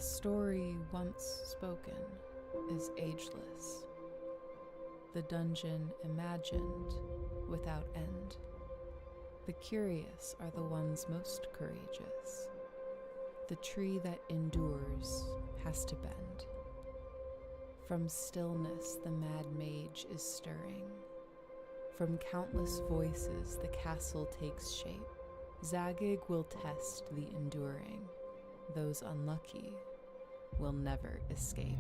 story once spoken is ageless. The dungeon imagined without end. The curious are the ones most courageous. The tree that endures has to bend. From stillness the mad mage is stirring. From countless voices the castle takes shape. Zagig will test the enduring. Those unlucky will never escape.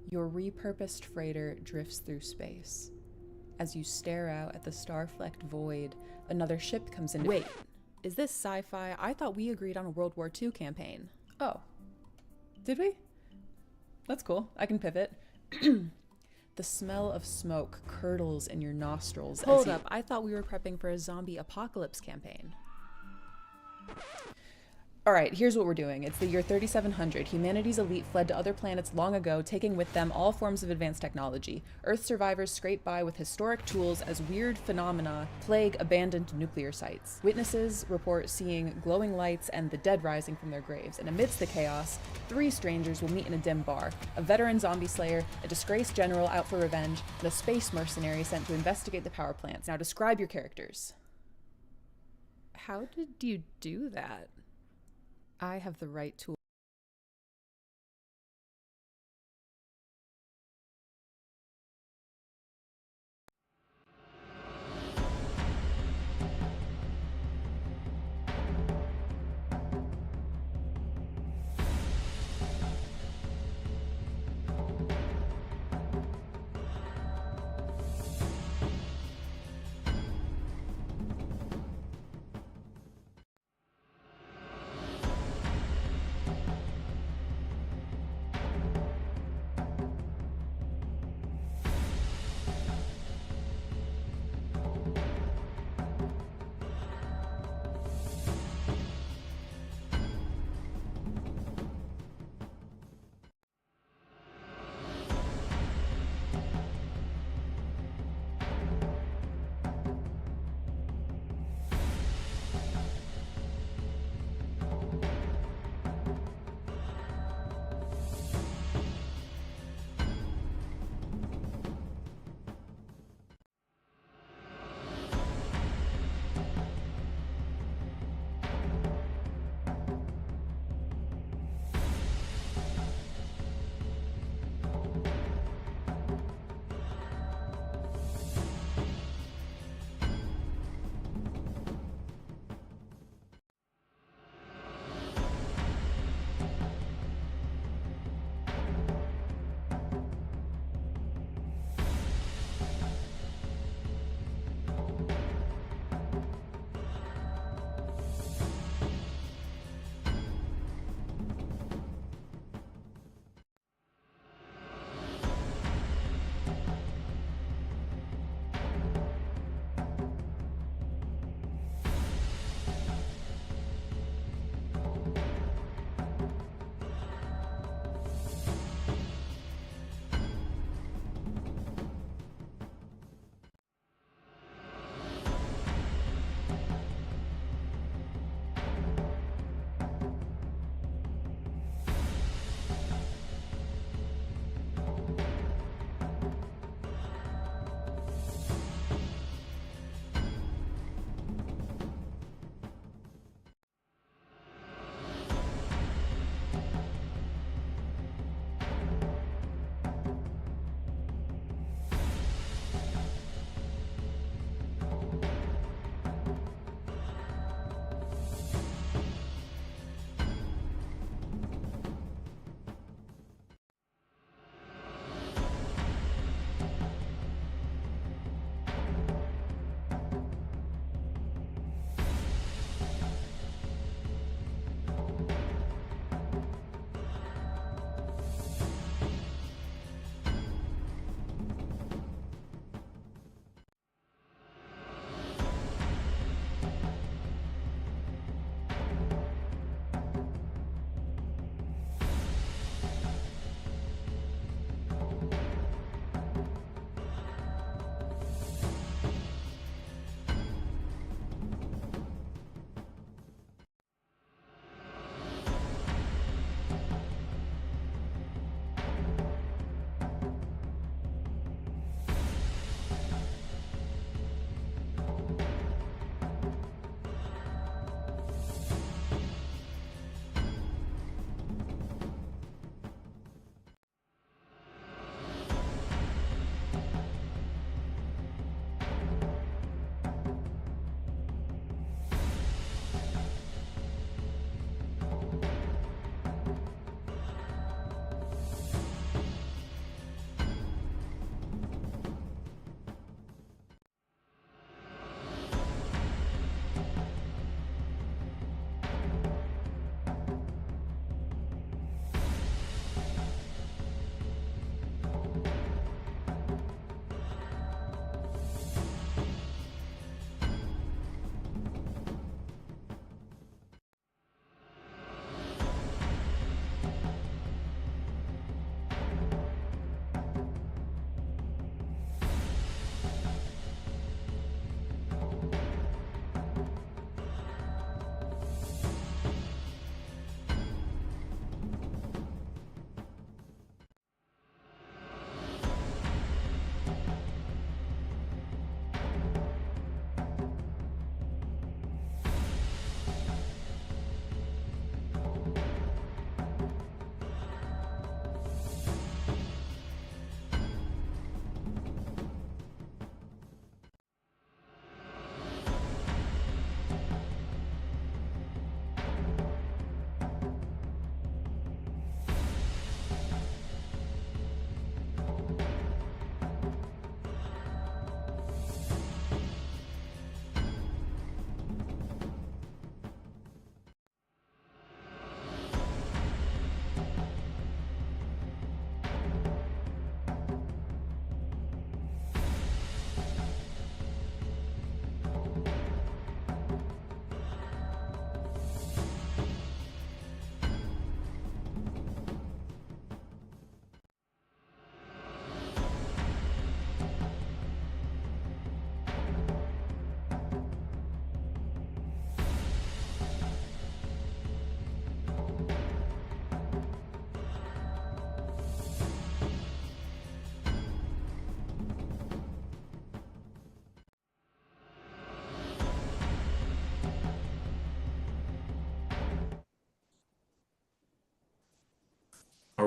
Your repurposed freighter drifts through space. As you stare out at the star-flecked void, another ship comes in. Wait, is this sci-fi? I thought we agreed on a World War II campaign. Oh, did we? That's cool. I can pivot. The smell of smoke curdles in your nostrils. Hold up, I thought we were prepping for a zombie apocalypse campaign. Alright, here's what we're doing. It's the year 3700. Humanity's elite fled to other planets long ago, taking with them all forms of advanced technology. Earth survivors scrape by with historic tools as weird phenomena plague abandoned nuclear sites. Witnesses report seeing glowing lights and the dead rising from their graves. And amidst the chaos, three strangers will meet in a dim bar. A veteran zombie slayer, a disgraced general out for revenge, and a space mercenary sent to investigate the power plants. Now describe your characters. How did you do that? I have the right tool.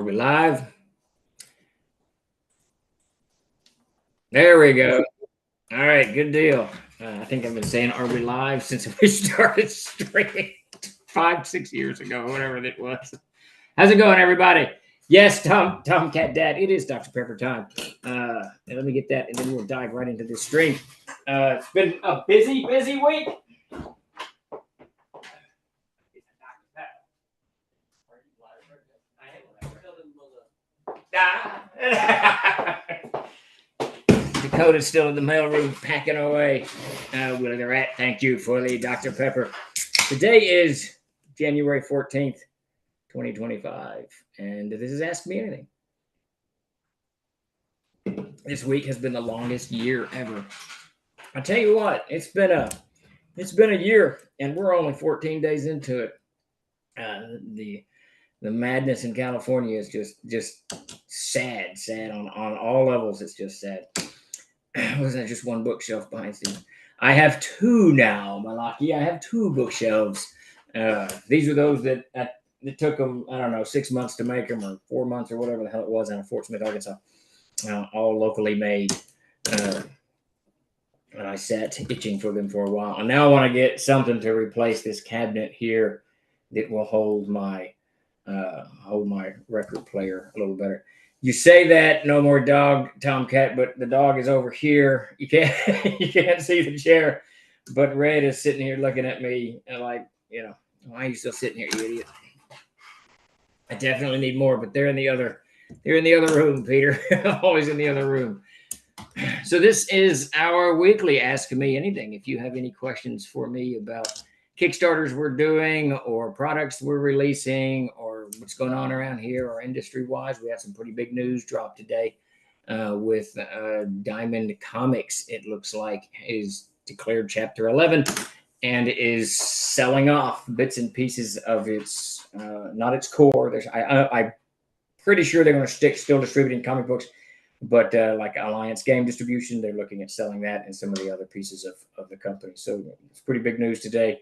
Are we live? There we go. All right, good deal. I think I've been saying "Are we live" since we started streaming 5-6 years ago, whatever it was. How's it going, everybody? Yes, Tomcat Dad. It is Dr. Pepper time. And let me get that, and then we'll dive right into this stream. It's been a busy week. Dakota's still in the mailroom packing away. Where they're at. Thank you for the Dr. Pepper. Today is January 14th, 2025, and this is Ask Me Anything. This week has been the longest year ever. I tell you what, it's been a year, and we're only 14 days into it. The madness in California is just sad on all levels. It's just sad. Wasn't just one bookshelf behind Steve? I have two now, Malaki. I have two bookshelves. These are those that it took them, I don't know, 6 months to make them, or 4 months, or whatever the hell it was, out of Fort Smith, Arkansas. All locally made. And I sat itching for them for a while. And now I want to get something to replace this cabinet here that will hold my record player a little better. You say that, no more dog, Tomcat, but the dog is over here. You can't see the chair, but Red is sitting here looking at me and like, why are you still sitting here, you idiot? I definitely need more, but they're in the other room, Peter. Always in the other room. So this is our weekly Ask Me Anything. If you have any questions for me about Kickstarters we're doing, or products we're releasing, or what's going on around here, or industry-wise, we have some pretty big news drop today with Diamond Comics. It looks like is declared Chapter 11 and is selling off bits and pieces of its, not its core. I'm pretty sure they're going to still distributing comic books, but like Alliance Game Distribution, they're looking at selling that and some of the other pieces of the company. So it's pretty big news today.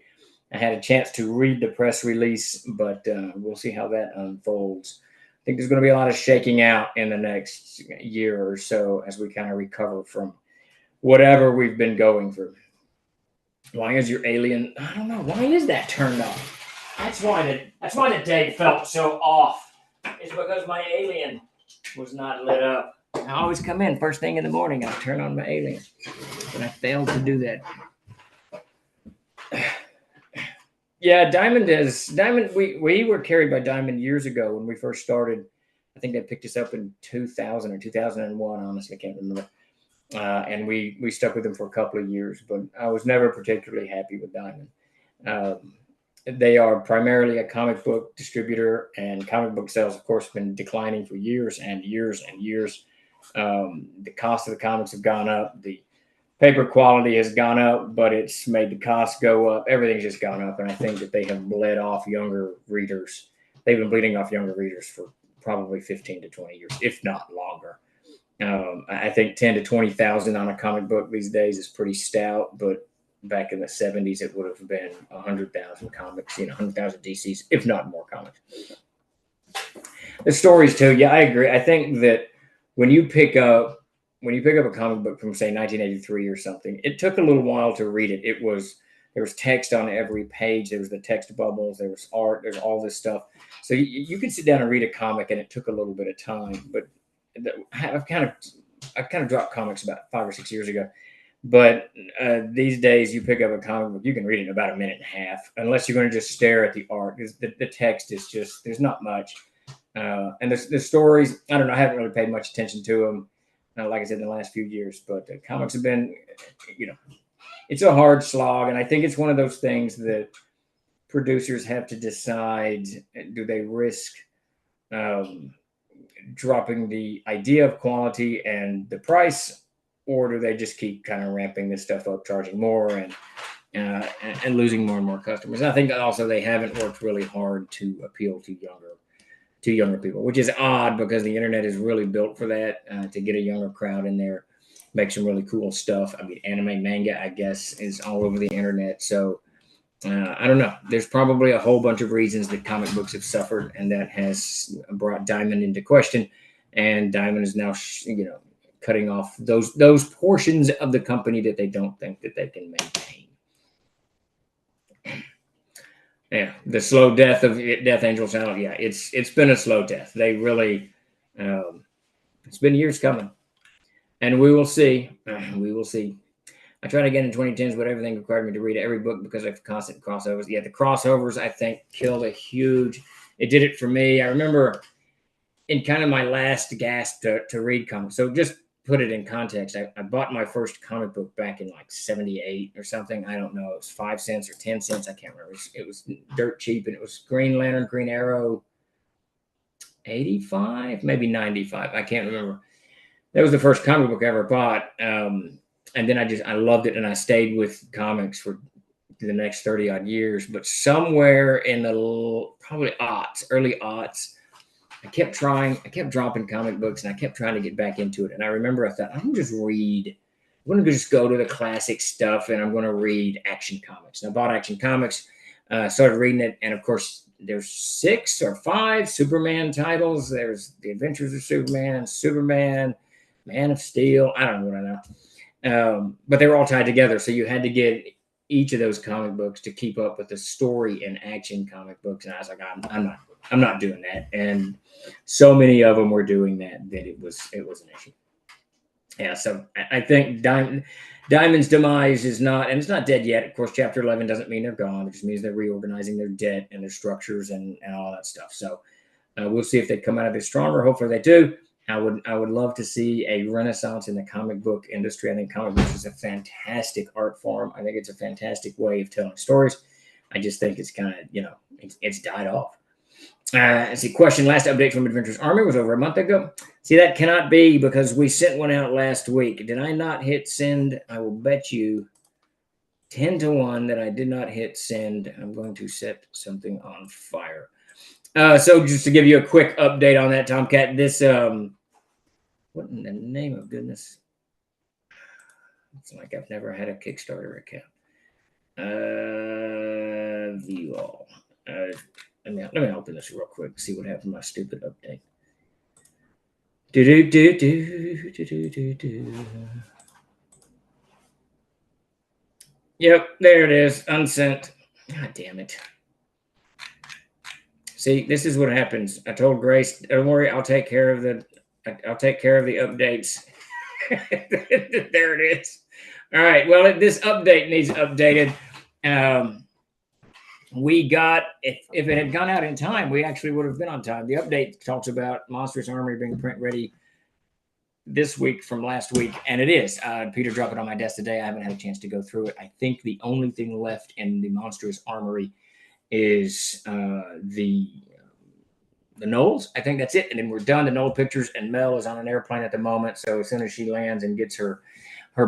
I had a chance to read the press release, but we'll see how that unfolds. I think there's going to be a lot of shaking out in the next year or so as we kind of recover from whatever we've been going through. Why is your alien? I don't know. Why is that turned off? That's why the day felt so off. It's because my alien was not lit up. I always come in first thing in the morning. I turn on my alien, but I failed to do that. Yeah, Diamond. We were carried by Diamond years ago when we first started. I think they picked us up in 2000 or 2001. Honestly, I can't remember. And we stuck with them for a couple of years, but I was never particularly happy with Diamond. They are primarily a comic book distributor, and comic book sales, of course, have been declining for years and years and years. The cost of the comics have gone up. The paper quality has gone up, but it's made the cost go up. Everything's just gone up, and I think that they have bled off younger readers. They've been bleeding off younger readers for probably 15 to 20 years, if not longer. I think 10 to 20,000 on a comic book these days is pretty stout, but back in the 70s, it would have been 100,000 comics, 100,000 DCs, if not more comics. The stories too. Yeah, I agree. I think that when you pick up a comic book from, say, 1983 or something, it took a little while to read it. There was text on every page. There was the text bubbles. There was art. There's all this stuff. So you could sit down and read a comic, and it took a little bit of time. But I've kind of dropped comics about 5 or 6 years ago. But these days, you pick up a comic book, you can read it in about a minute and a half, unless you're going to just stare at the art. The text is just, there's not much. And the stories, I don't know, I haven't really paid much attention to them, like I said, in the last few years. But comics have been, it's a hard slog. And I think it's one of those things that producers have to decide, do they risk dropping the idea of quality and the price, or do they just keep kind of ramping this stuff up, charging more and losing more and more customers? And I think also they haven't worked really hard to appeal to younger people, which is odd because the internet is really built for that, to get a younger crowd in there, make some really cool stuff. I mean, anime, manga, I guess, is all over the internet. So I don't know. There's probably a whole bunch of reasons that comic books have suffered, and that has brought Diamond into question. And Diamond is now, cutting off those portions of the company that they don't think that they can maintain. Yeah, the slow death of Death Angel Channel. Yeah, it's been a slow death. They really, it's been years coming, and we will see. We will see. I tried again in 2010s, but everything required me to read every book because of constant crossovers. Yeah, the crossovers, I think, killed a huge. It did it for me. I remember in kind of my last gasp to read comics. So just put it in context. I bought my first comic book back in like 78 or something. I don't know. It was 5 cents or 10 cents. I can't remember. It was dirt cheap, and it was Green Lantern, Green Arrow, 85, maybe 95. I can't remember. That was the first comic book I ever bought. And then I loved it, and I stayed with comics for the next 30 odd years. But somewhere in the probably early aughts, I kept dropping comic books, and I kept trying to get back into it. And I remember I thought, I'm going to just read. I'm going to just go to the classic stuff, and I'm going to read Action Comics. And I bought Action Comics, started reading it, and of course, there's 6 or 5 Superman titles. There's The Adventures of Superman, Man of Steel. I don't know what I know. But they were all tied together, so you had to get each of those comic books to keep up with the story and Action comic books. And I was like, I'm not doing that. And so many of them were doing that it was an issue. Yeah, so I think Diamond's demise is not, and it's not dead yet. Of course, Chapter 11 doesn't mean they're gone. It just means they're reorganizing their debt and their structures and all that stuff. So we'll see if they come out of it stronger. Hopefully they do. I would love to see a renaissance in the comic book industry. I think comic books is a fantastic art form. I think it's a fantastic way of telling stories. I just think it's kind of, it's died off. Let's see, question, last update from Adventures Army was over a month ago. See, that cannot be because we sent one out last week. Did I not hit send? I will bet you 10 to 1 that I did not hit send. I'm going to set something on fire. So just to give you a quick update on that, Tomcat, this, what in the name of goodness? It's like I've never had a Kickstarter account. View all. Let me open this real quick, see what happened to my stupid update. Yep, there it is, unsent. God damn it. See, this is what happens. I told Grace, don't worry, I'll take care of the updates. There it is. All right. Well, this update needs updated. We got, if it had gone out in time, we actually would have been on time. The update talks about Monstrous Army being print ready this week from last week, and it is. Peter dropped it on my desk today. I haven't had a chance to go through it. I think the only thing left in the Monstrous Armory is the Knolls. I think that's it, and then we're done. The Knoll pictures, and Mel is on an airplane at the moment, so as soon as she lands and gets her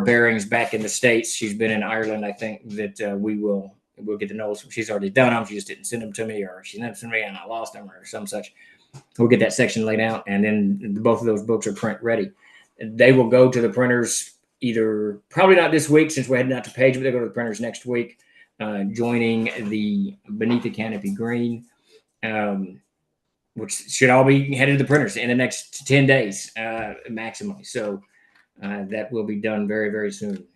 bearings back in the States, she's been in Ireland, I think that we'll get the Knolls. She's already done them. She just didn't send them to me, or she sent them to me and I lost them, or some such. We'll get that section laid out, and then both of those books are print ready. They will go to the printers either, probably not this week since we're heading out to Page, but they go to the printers next week, joining the Beneath the Canopy Green, which should all be headed to the printers in the next 10 days maximum. So that will be done very, very soon.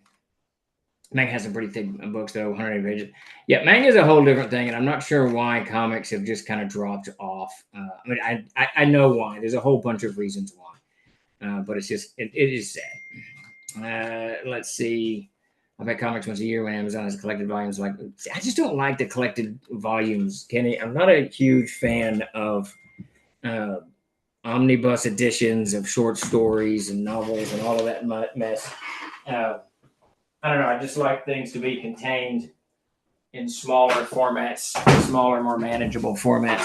Manga has some pretty thick books, though, 180 pages. Yeah, manga is a whole different thing, and I'm not sure why comics have just kind of dropped off. I know why. There's a whole bunch of reasons why, but it's just, it is sad. Let's see. I buy comics once a year when Amazon has collected volumes. Like, I just don't like the collected volumes, Kenny. I'm not a huge fan of omnibus editions of short stories and novels and all of that mess. I don't know. I just like things to be contained in smaller formats, smaller, more manageable formats.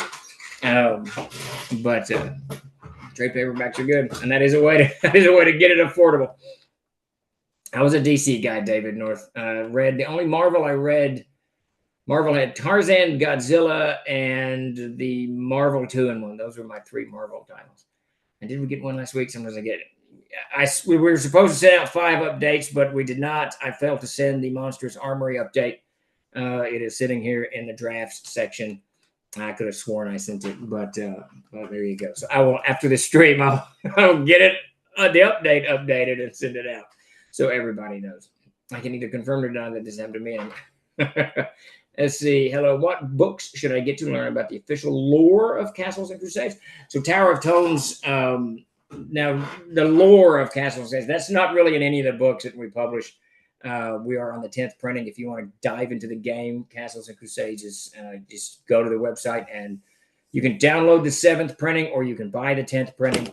But trade paperbacks are good, and that is a way to get it affordable. I was a DC guy, David North. Read the only Marvel I read. Marvel had Tarzan, Godzilla, and the Marvel 2-in-1. Those were my 3 Marvel titles. And did we get one last week? Sometimes I get it. We were supposed to send out 5 updates, but we did not. I failed to send the Monstrous Armory update. It is sitting here in the drafts section. I could have sworn I sent it, but there you go. So I will, after the stream, I'll get it, the update updated and send it out so everybody knows. I can either confirm or deny that this happened to me. Let's see. Hello. What books should I get to learn about the official lore of Castles and Crusades? So Tower of Tones. Now, the lore of Castles and Crusades, that's not really in any of the books that we publish. We are on the 10th printing. If you want to dive into the game, Castles and Crusades, just go to the website and you can download the 7th printing or you can buy the 10th printing,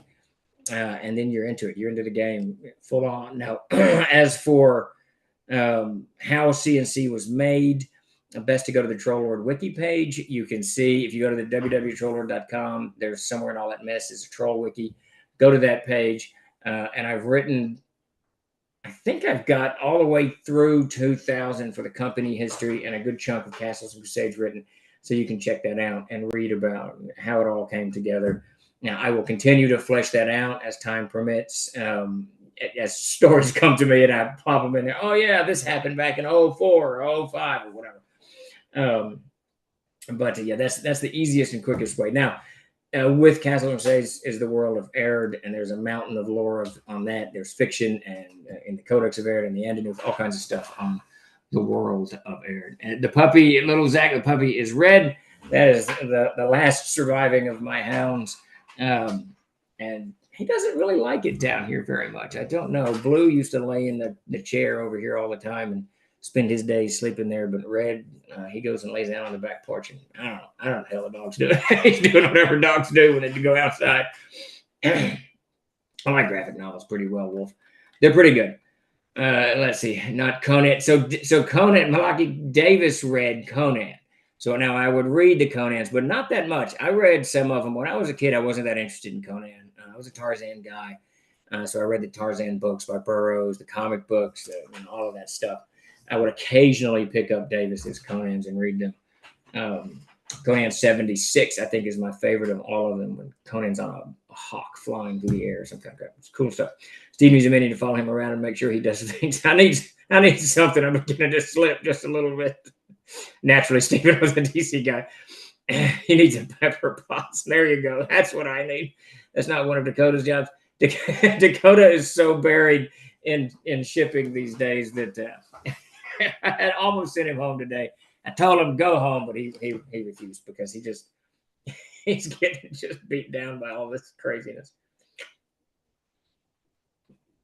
and then you're into it. You're into the game full on. Now, as for how C&C was made, best to go to the Trollord wiki page. You can see, if you go to the www.trollord.com, there's somewhere in all that mess is a troll wiki. Go to that page, and I've written, I think I've got all the way through 2000 for the company history and a good chunk of Castles and Crusades written. So you can check that out and read about how it all came together. Now, I will continue to flesh that out as time permits. As stories come to me and I pop them in there. Oh, yeah, this happened back in 04 or 05 or whatever. But yeah, that's the easiest and quickest way. Now, with Castle and Crusades is the world of Erd, and there's a mountain of lore on that. There's fiction and in the Codex of Erd and the Ending, all kinds of stuff on the world of Erd. And the puppy, little Zach, the puppy is red. That is the last surviving of my hounds, and he doesn't really like it down here very much. I don't know. Blue used to lay in the chair over here all the time and spend his days sleeping there, but Red, he goes and lays down on the back porch, and I don't know what the hell the dog's doing. He's doing whatever dogs do when they go outside. I like graphic novels pretty well, Wolf. They're pretty good. Let's see, not Conan. So Conan, Malaki Davis read Conan. So now I would read the Conans, but not that much. I read some of them. When I was a kid, I wasn't that interested in Conan. I was a Tarzan guy. So I read the Tarzan books by Burroughs, the comic books, all of that stuff. I would occasionally pick up Davis's Conans and read them. Conan 76, I think, is my favorite of all of them, when Conan's on a hawk flying through the air or something like that. It's cool stuff. Steve needs a minute to follow him around and make sure he does things. I need something. I'm beginning to slip just a little bit. Naturally, Stephen was a DC guy. He needs a pepper pots. There you go. That's what I need. That's not one of Dakota's jobs. Dakota is so buried in shipping these days that I almost sent him home today. I told him go home, but he refused because he's getting just beat down by all this craziness.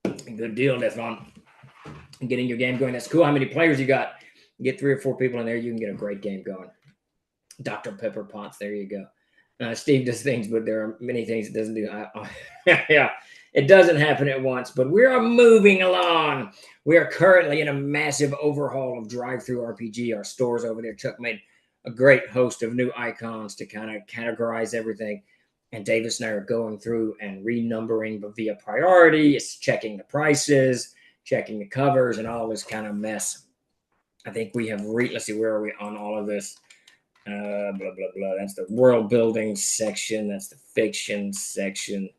Good deal, Defon. Getting your game going. That's cool. How many players you got? Get 3 or 4 people in there, you can get a great game going. Dr. Pepper Potts, there you go. Steve does things, but there are many things it doesn't do. Yeah, it doesn't happen at once, but we are moving along. We are currently in a massive overhaul of Drive-Thru RPG, our stores over there. Chuck made a great host of new icons to kind of categorize everything. And Davis and I are going through and renumbering via priority. It's checking the prices, checking the covers, and all this kind of mess. I think we have let's see, where are we on all of this? Blah, blah, blah. That's the world building section. That's the fiction section.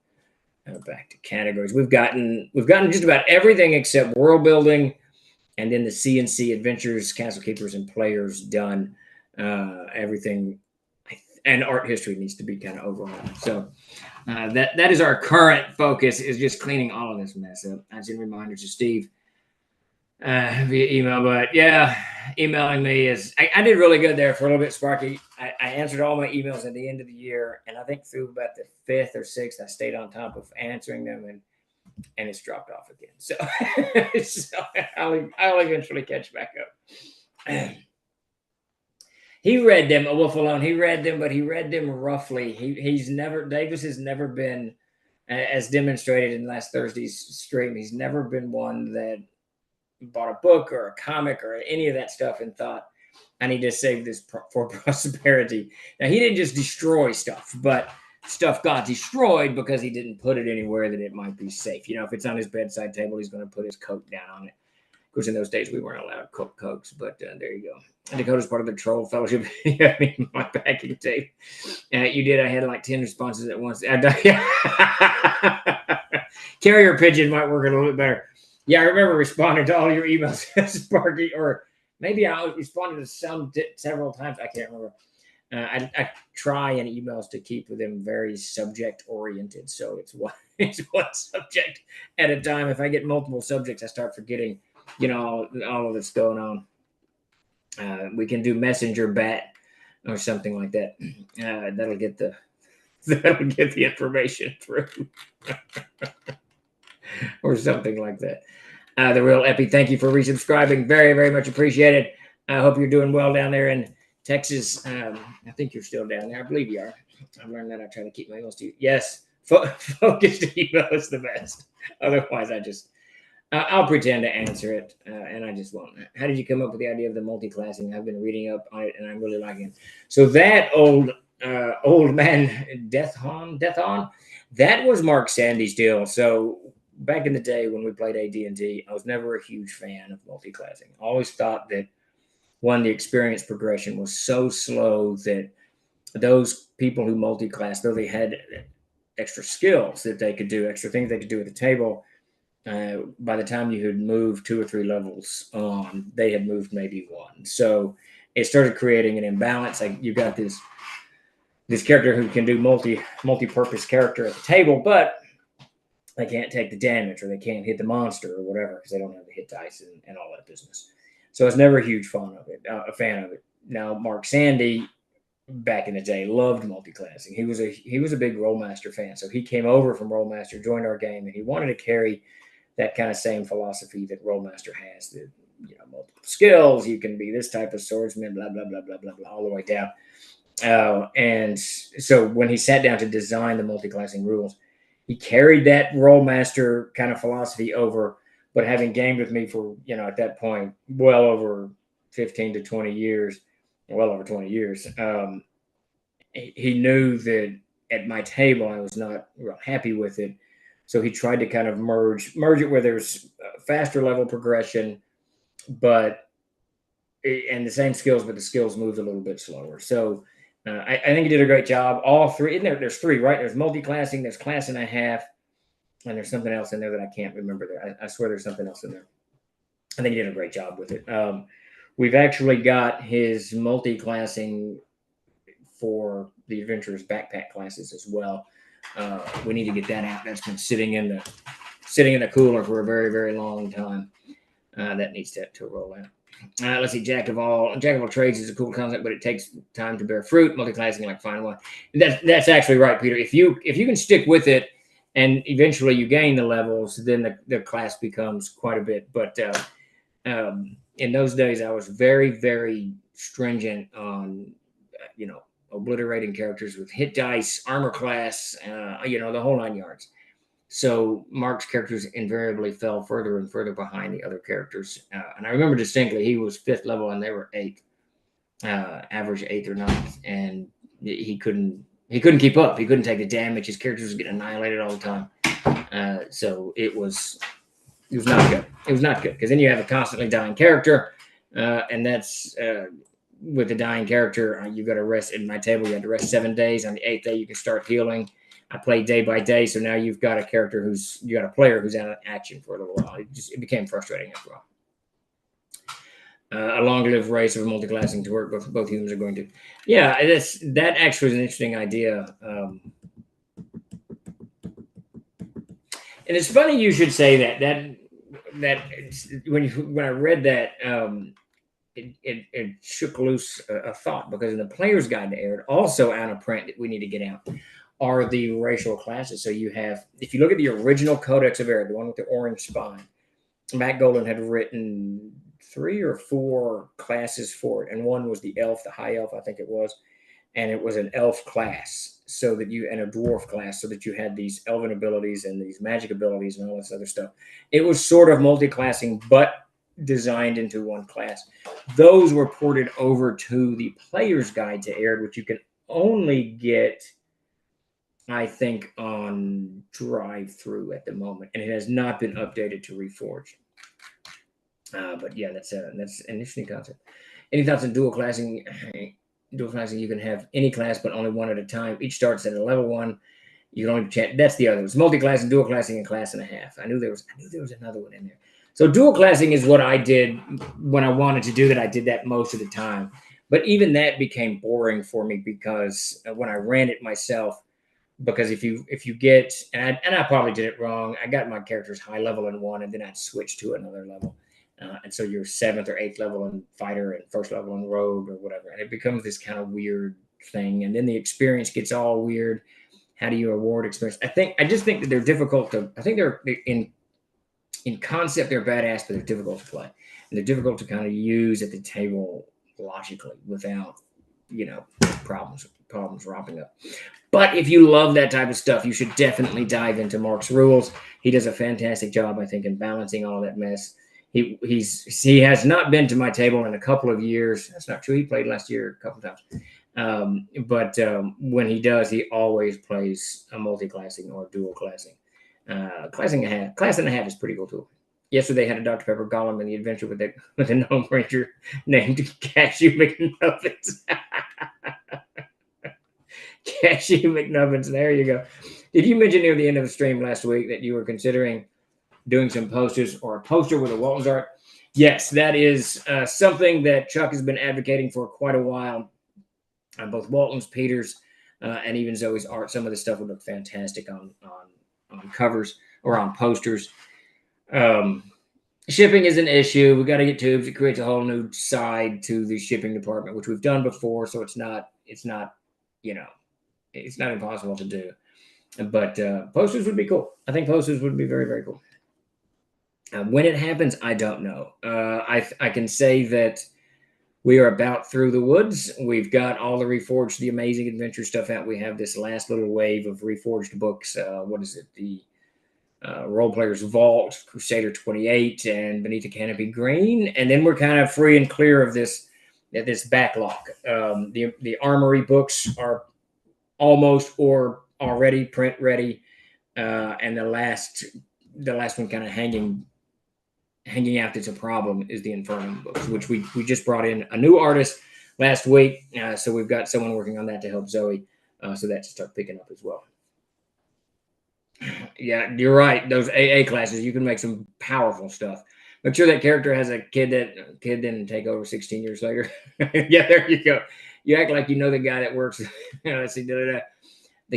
Back to categories. We've gotten just about everything except world building, and then the C&C Adventures, Castle Keepers, and Players done. Everything, and art history needs to be kind of overhauled. So that is our current focus, is just cleaning all of this mess up. I send reminders to Steve via email, but yeah, emailing me is, I did really good there for a little bit, Sparky. I answered all my emails at the end of the year, and I think through about the 5th or 6th, I stayed on top of answering them, and it's dropped off again. So, so I'll eventually catch back up. He read them, A Wolf Alone. He read them, but he read them roughly. Davis has never been, as demonstrated in last Thursday's stream, he's never been one that bought a book or a comic or any of that stuff and thought, I need to save this for prosperity. Now, he didn't just destroy stuff, but stuff got destroyed because he didn't put it anywhere that it might be safe. If it's on his bedside table, he's going to put his coat down on it. Of course, in those days, we weren't allowed Cokes, but there you go. And Dakota's part of the Troll Fellowship. My backing tape. You did. I had like 10 responses at once. Carrier pigeon might work a little bit better. Yeah, I remember responding to all your emails, Sparky, or maybe I responded to some several times. I can't remember. I try in emails to keep them very subject oriented, so it's one it's one subject at a time. If I get multiple subjects, I start forgetting, all of that's going on. We can do messenger bat or something like that. That'll get the that'll get the information through, or something like that. The real Epi, thank you for resubscribing. Very, very much appreciated. I hope you're doing well down there in Texas. I think you're still down there. I believe you are. I've learned that. I try to keep my emails to you. Yes, focused email is the best. Otherwise, I'll pretend to answer it, and I just won't. How did you come up with the idea of the multi-classing? I've been reading up on it, and I'm really liking it. So that old man, Death On, that was Mark Sandy's deal. So back in the day when we played AD&D, I was never a huge fan of multi-classing. I always thought that, one, the experience progression was so slow that those people who multi-class, though they had extra skills that they could do, extra things they could do at the table, by the time you had moved 2 or 3 levels on, they had moved maybe 1. So it started creating an imbalance. Like, you got this character who can do multi-purpose character at the table, but they can't take the damage, or they can't hit the monster or whatever, because they don't have the hit dice and all that business. So I was never a huge fan of it. Now, Mark Sandy, back in the day, loved multi-classing. He was a big Rollmaster fan. So he came over from Rollmaster, joined our game, and he wanted to carry that kind of same philosophy that Rollmaster has. That, multiple skills. You can be this type of swordsman, blah blah blah blah blah blah, all the way down. And so when he sat down to design the multi-classing rules, he carried that Rollmaster kind of philosophy over. But having gamed with me for, at that point, well over 15 to 20 years, well over 20 years, he knew that at my table I was not real happy with it. So he tried to kind of merge it where there's faster level progression, and the same skills, but the skills moved a little bit slower. So I think he did a great job. All 3, isn't there? There's 3, right? There's multi-classing, there's class and a half, and there's something else in there that I can't remember there. I swear there's something else in there. I think he did a great job with it. We've actually got his multi-classing for the Adventurer's backpack classes as well. We need to get that out. That's been sitting in the cooler for a very, very long time. That needs to roll out. Let's see. Jack of all trades is a cool concept, but it takes time to bear fruit. Multi-classing, like fine wine. That's actually right, Peter. If you can stick with it, and eventually you gain the levels, then the class becomes quite a bit. But in those days, I was very, very stringent on, obliterating characters with hit dice, armor class, the whole 9 yards. So Mark's characters invariably fell further and further behind the other characters. And I remember distinctly, he was 5th level and they were 8th, average 8th or 9th. And he couldn't keep up. He couldn't take the damage. His characters were getting annihilated all the time. So it was not good. It was not good, because then you have a constantly dying character. And that's... with the dying character, you got to rest. In my table, you had to rest 7 days. On the 8th day, you can start healing. I played day by day, so now you've got a player who's out of action for a little while. It became frustrating after a while. A long-lived race of multi-classing to work. Both humans are going to. Yeah, that actually is an interesting idea. And it's funny you should say that when I read that. It shook loose a thought, because in the Player's Guide to Arid, also out of print that we need to get out, are the racial classes. So you have, if you look at the original Codex of Arid, the one with the orange spine, Matt Golden had written 3 or 4 classes for it, and one was the elf, the high elf, I think it was, and it was an elf class, and a dwarf class, so that you had these elven abilities and these magic abilities and all this other stuff. It was sort of multi-classing, but designed into one class. Those were ported over to the Player's Guide to Arid, which you can only get, I think, on drive-through at the moment, and it has not been updated to Reforged. But yeah, that's an interesting concept. Any thoughts on dual classing? Dual classing, you can have any class, but only one at a time. Each starts at a level 1. You can only chat. That's the other. It's multi-classing, dual classing, and class and a half. I knew there was another one in there. So dual classing is what I did when I wanted to do that. I did that most of the time. But even that became boring for me because when I ran it myself, because if you get and I probably did it wrong. I got my characters high level in one, and then I'd switch to another level, and so you're seventh or eighth level in fighter and first level in rogue or whatever, and it becomes this kind of weird thing, and then the experience gets all weird. How do you award experience? I just think that they're difficult to. I think they're in concept they're badass, but they're difficult to play, and they're difficult to kind of use at the table logically without problems wrapping up. But if you love that type of stuff, you should definitely dive into Mark's rules. He does a fantastic job, I think, in balancing all that mess. He has not been to my table in a couple of years. That's not true. He played last year a couple of times. But when he does, he always plays a multi-classing or dual classing. Class and a half is pretty cool too. Yesterday they had a Dr. Pepper Gollum in the adventure with a gnome ranger named Cashew McNuggets. Cashew McNuggets. There you go. Did you mention near the end of the stream last week that you were considering doing some posters or a poster with a Walton's art? Yes, that is something that Chuck has been advocating for quite a while. Both Walton's, Peter's, and even Zoe's art. Some of the stuff would look fantastic on covers or on posters. Shipping is an issue. We got to get tubes. It creates a whole new side to the shipping department, which we've done before. So it's not impossible to do. But posters would be cool. I think posters would be very, very cool. When it happens, I don't know. I can say that we are about through the woods. We've got all the Reforged, the Amazing Adventure stuff out. We have this last little wave of Reforged books. What is it? The Role Players Vault, Crusader 28, and Beneath the Canopy Green. And then we're kind of free and clear of this backlog. The Armory books are almost or already print ready. And the last one kind of hanging out that's a problem is the Infernum books, which we just brought in a new artist last week. So we've got someone working on that to help Zoe, so that to start picking up as well. Yeah, you're right. Those AA classes, you can make some powerful stuff. Make sure that character has a kid didn't take over 16 years later. Yeah, there you go. You act like you know the guy that works. Let's see, the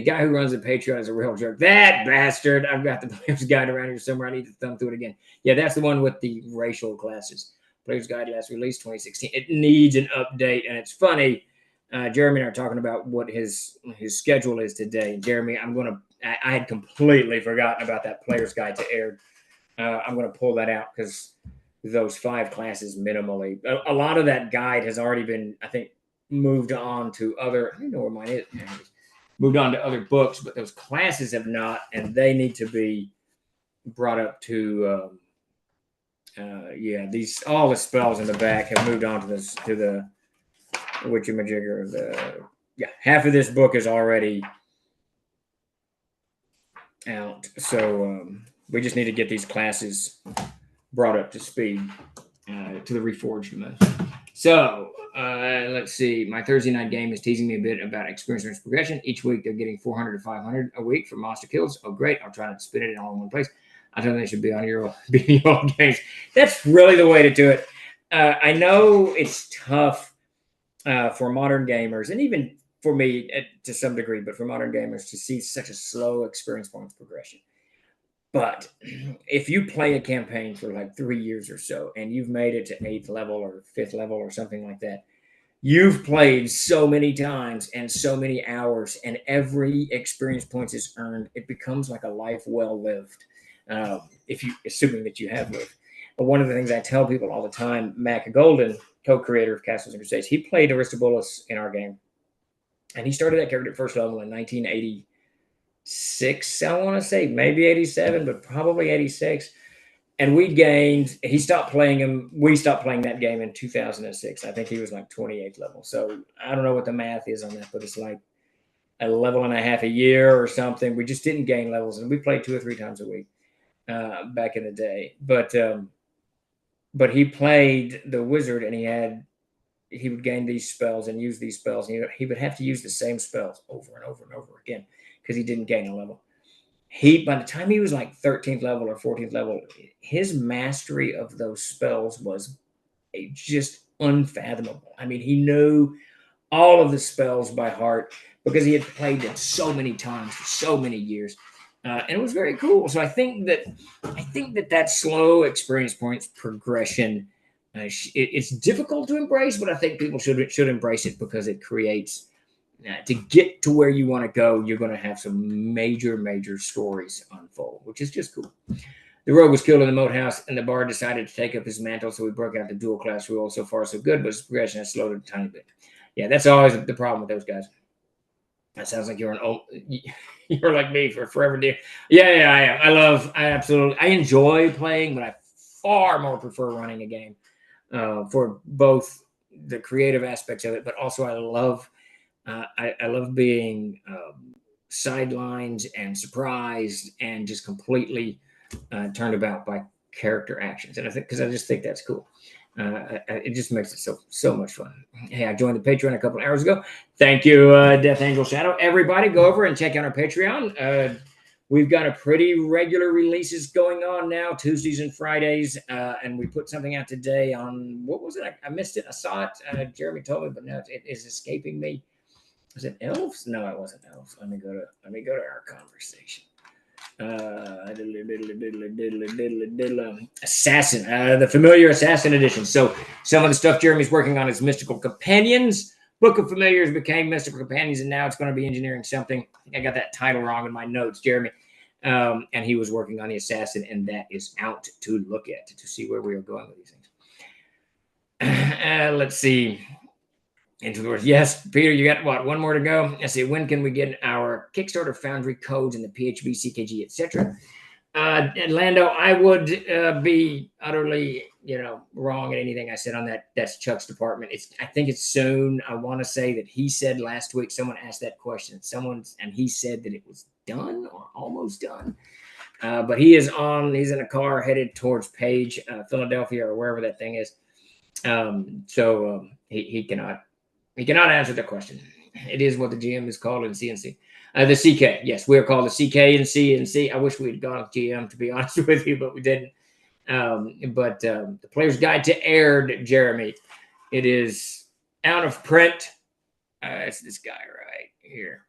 guy who runs the Patreon is a real jerk. That bastard. I've got the Player's Guide around here somewhere. I need to thumb through it again. Yeah, that's the one with the racial classes. Player's Guide last release 2016. It needs an update, and it's funny. Jeremy and I are talking about what his schedule is today. Jeremy, I had completely forgotten about that Player's Guide to air. I'm going to pull that out because those 5 classes minimally. A lot of that guide has already been, I think, moved on to other. I don't know where mine is. Moved on to other books, but those classes have not, and they need to be brought up to. These all the spells in the back have moved on to the witchamajigger. Half of this book is already out, so we just need to get these classes brought up to speed to the Reforged mode. So let's see. My Thursday night game is teasing me a bit about experience progression. Each week they're getting 400 to 500 a week for monster kills. Oh, great! I'll try not to spin it all in one place. I think they should be on your old games. That's really the way to do it. I know it's tough for modern gamers, and even for me to some degree, but for modern gamers to see such a slow experience points progression. But if you play a campaign for like 3 years or so, and you've made it to 8th level or 5th level or something like that, you've played so many times and so many hours, and every experience points is earned. It becomes like a life well lived, assuming that you have lived. But one of the things I tell people all the time, Mac Golden, co-creator of Castles and Crusades, he played Aristobulus in our game, and he started that character at first level in 1986. I want to say maybe 87, but probably 86. And he stopped playing him. We stopped playing that game in 2006. I think he was like 28th level. So I don't know what the math is on that, but it's like a level and a half a year or something. We just didn't gain levels, and we played 2 or 3 times a week back in the day. But he played the wizard, and he would gain these spells and use these spells. And he would have to use the same spells over and over and over again because he didn't gain a level. by the time he was like 13th level or 14th level, his mastery of those spells was just unfathomable. I mean, he knew all of the spells by heart because he had played them so many times for so many years, and it was very cool. So I think that slow experience points progression, it's difficult to embrace, but I think people should embrace it because it creates. To get to where you want to go, you're going to have some major stories unfold, which is just cool. The rogue was killed in the moat house, and the bard decided to take up his mantle, so we broke out the dual class rule. So far, so good, but his progression has slowed a tiny bit. Yeah, that's always the problem with those guys. That sounds like you're an old, you're like me for forever, dear. Yeah, I am. I enjoy playing, but I far more prefer running a game for both the creative aspects of it, but also I love being sidelined and surprised and just completely turned about by character actions, and I think because I just think that's cool. It just makes it so much fun. Hey, I joined the Patreon a couple of hours ago. Thank you, Death Angel Shadow. Everybody, go over and check out our Patreon. We've got a pretty regular releases going on now, Tuesdays and Fridays, and we put something out today on what was it? I missed it. I saw it. Jeremy told me, but now it is escaping me. Was it elves? No, it wasn't elves. Let me go to our conversation. Assassin, the familiar assassin edition. So some of the stuff Jeremy's working on is mystical companions. Book of Familiars became mystical companions, and now it's going to be engineering something. I think I got that title wrong in my notes, Jeremy. And he was working on the assassin, and that is out to look at to see where we are going with these things. Let's see. Into the words. Yes, Peter, you got what? One more to go. I say, when can we get our Kickstarter Foundry codes and the PHB, CKG, etc.? Lando, I would be utterly, wrong at anything I said on that. That's Chuck's department. I think it's soon. I want to say that he said last week, someone asked that question. And he said that it was done or almost done. But he's in a car headed towards Page, Philadelphia, or wherever that thing is. He cannot answer the question. It is what the GM is called in CNC. The CK, yes, we are called the CK in CNC. I wish we'd gone with GM, to be honest with you, but we didn't. The Player's Guide to Aired, Jeremy, it is out of print. It's this guy right here.